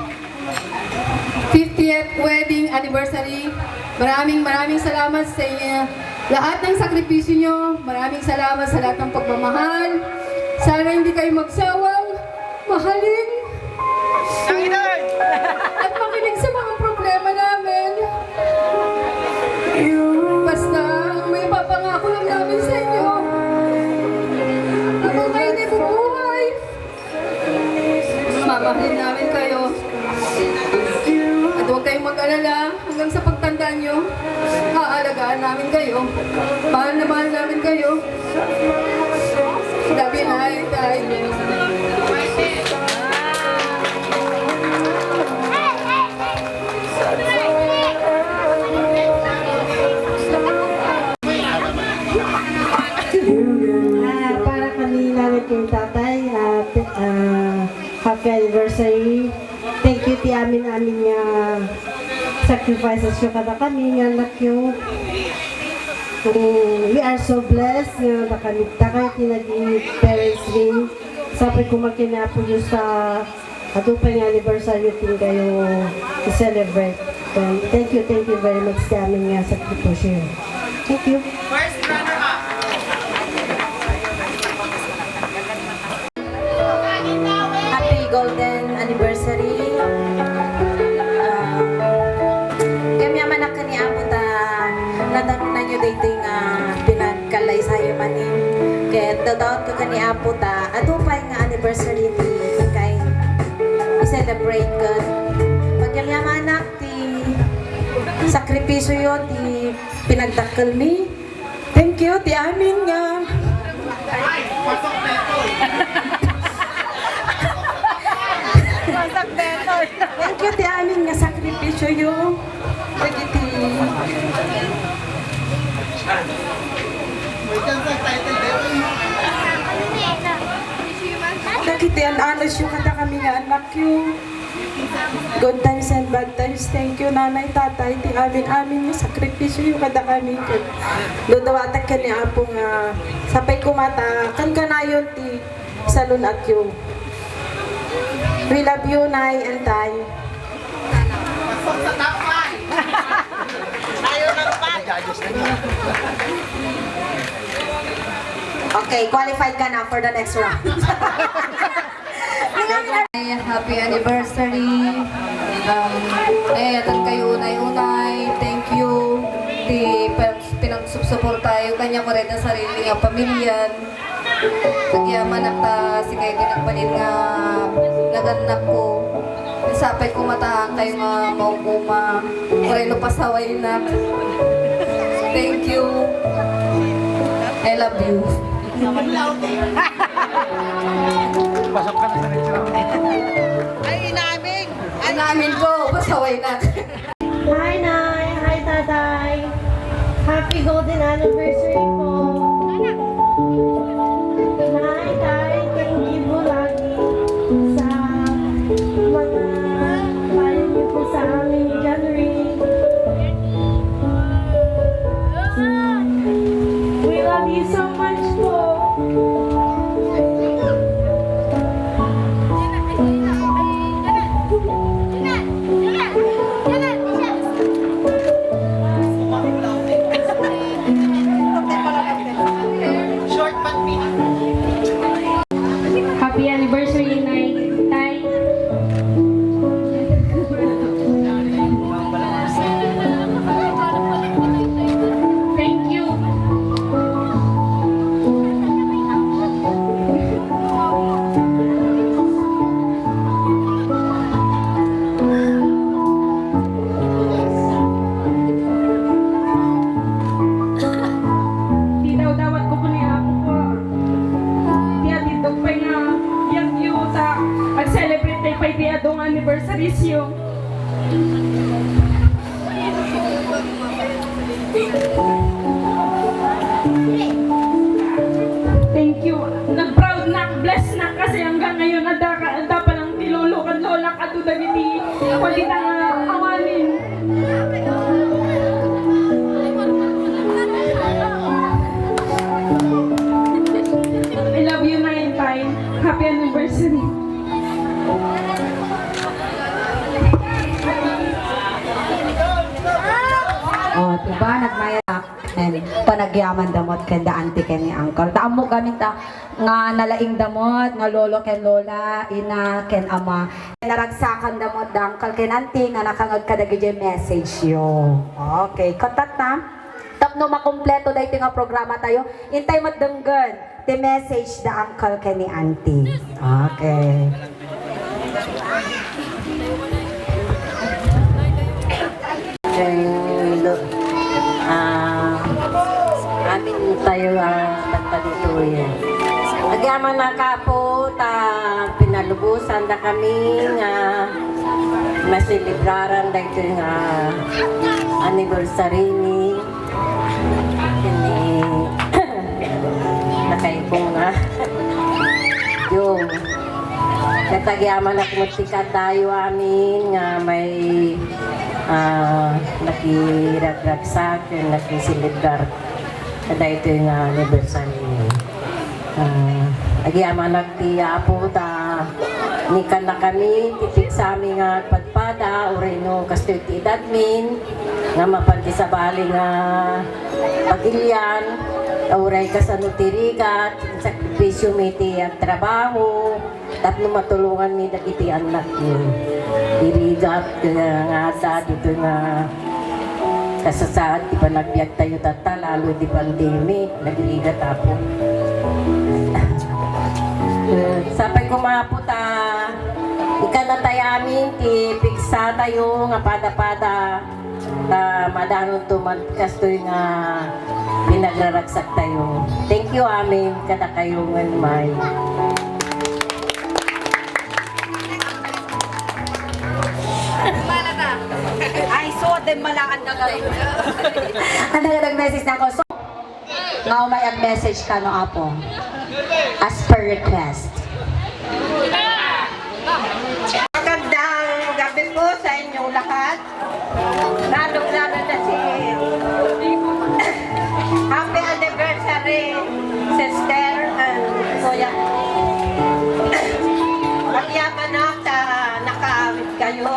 Speaker 10: 50th wedding anniversary. Maraming salamat sa inyo. Lahat ng sakripisyo nyo, maraming salamat sa lahat ng pagmamahal. Sana hindi kayo magsawang mahalin at makinig sa mga problema namin. Basta may papangako lang namin sa inyo. Habang kayo na bubuhay, mamahalin namin kayo. At huwag kayong mag-alala, hanggang sa pagtandaan nyo, aalagaan namin kayo. Mahal na mahal namin kayo. Love you, Nay, Tay.
Speaker 4: Para kami namin kay tatay, happy anniversary. Thank you ti amin nga sacrifices yung kada kami nga anak yung we are so blessed nga nakamita kayo tinaging parents rin. Sabi ko magkinapo yung sa atupay nga anniversary tin kayo i-celebrate. Thank you very much ti amin nga sacrifice. Thank you.
Speaker 9: Happy golden anniversary. Kami man ang kaniamo ta natanong na nyo dito nga pinagkalay sa'yo manin. Kaya dadaot ko kaniapo ta atupay nga anniversary ti kay i-celebrate ka. Pag kami ang anak ti sakripisyo yun ti pinagdakkel mi. Thank you ti amin nga.
Speaker 4: Thank you ti amin nga sakripisyo yo. Dagiti. Dagiti anos yung kada kami nga anak yo. Good times and bad times. Thank you, nanay, tatay. Ti amin yung sakripisyo yung kada kami. Dudawatag ka ni Apo nga sapay kumata. Kan ka na yun ti salon at yung. We love you, Nay and Tay.
Speaker 9: Okay, qualified ka na for the next round.
Speaker 10: Happy anniversary. Ayatan kayo unay-unay. Thank you. Pinagsupport tayo kanya ko rin na sarili nga pamilyan. Nagyaman ta si kayo tinagbalin nga naganak ko. Sapay ko matahan kayo nga mauguma. Kurelo pasaway na. Thank you. I love you. Inamin ko, pasaway na.
Speaker 4: Hi, Nay. Hi, Tatay. Happy golden anniversary po. Nay, Tay, thank you po lagi sa mga payo niyo po sa amin ni John Ray. We love you so much po. Happy anniversary, Nay. Tay. Thank you. Di daw dawat ko po niya ako po. Tiya dito pa nga yung view sa mag-celebrate tayo pa iti adong anniversary siyo. Thank you. Nag-proud na, blessed na kasi hanggang ngayon ada pa lang tilolo kan lola ka to dagiti walita nga awanin. I love you, Nay and Tay. Happy anniversary.
Speaker 9: Oh, diba? Nagmayak and panagyaman damot ken da auntie ken ni uncle. Taamo gamit ta nga nalaing damot nga lolo ken lola, ina ken ama. Naragsakan damot da uncle ken auntie nga nakangag kadagiti message yo. Okay, kontak na. Tapno makumpleto dahil nga programa tayo. Intay matdenggan the message da uncle ken ni auntie. Okay.
Speaker 6: Amin tayo tagpalituyan. Nagyaman na ka po, pinalubusan na kami nga masilibraran dahil nga anniversary ni nakaipong nga yung natagyaman na kumutika tayo amin nga may nakiragraksak yung nakisilibrar kada ito yung anniversary ni agyaman nagtiya po nikan na kami tipik sa aming padpada oreno kasto iti admin nga mapanti sa bali nga pagilyan uray ka sa nutirikat sakripisyo miti at trabaho tapno matulungan mi dagiti anak ni irigat nga sa dito nga kasasaad di pa nagbiag tayo tata lalo di pandemic nagrigat apo sapay kumapot ika na tayo amin ti piksa tayo nga pada-pada madanon tumadkastoy nga pinagraragsak tayo. Thank you amin kada kayo may
Speaker 9: din malaan na kayo. Ang nag-message na ako. So, nga may message ka no, Apo. As per request. Magandang gabi po sa inyong lahat. Lalo-lalo na si Happy Anniversary, Sister and Kuya. Magyaman na sa nakaawit kayo.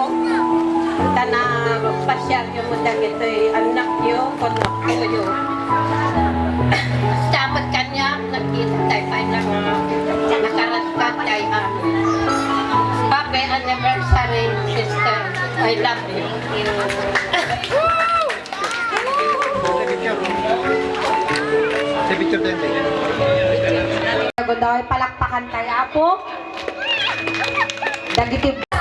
Speaker 9: Kita na magpasyal yung mudag ito'y anak nyo, konak ko yun. Dapat kanya, nagkita tayo pa lang nakaraskat tayo amin. Happy Anniversary, Sister. I love you. Palakpakan tayo po. Dagiti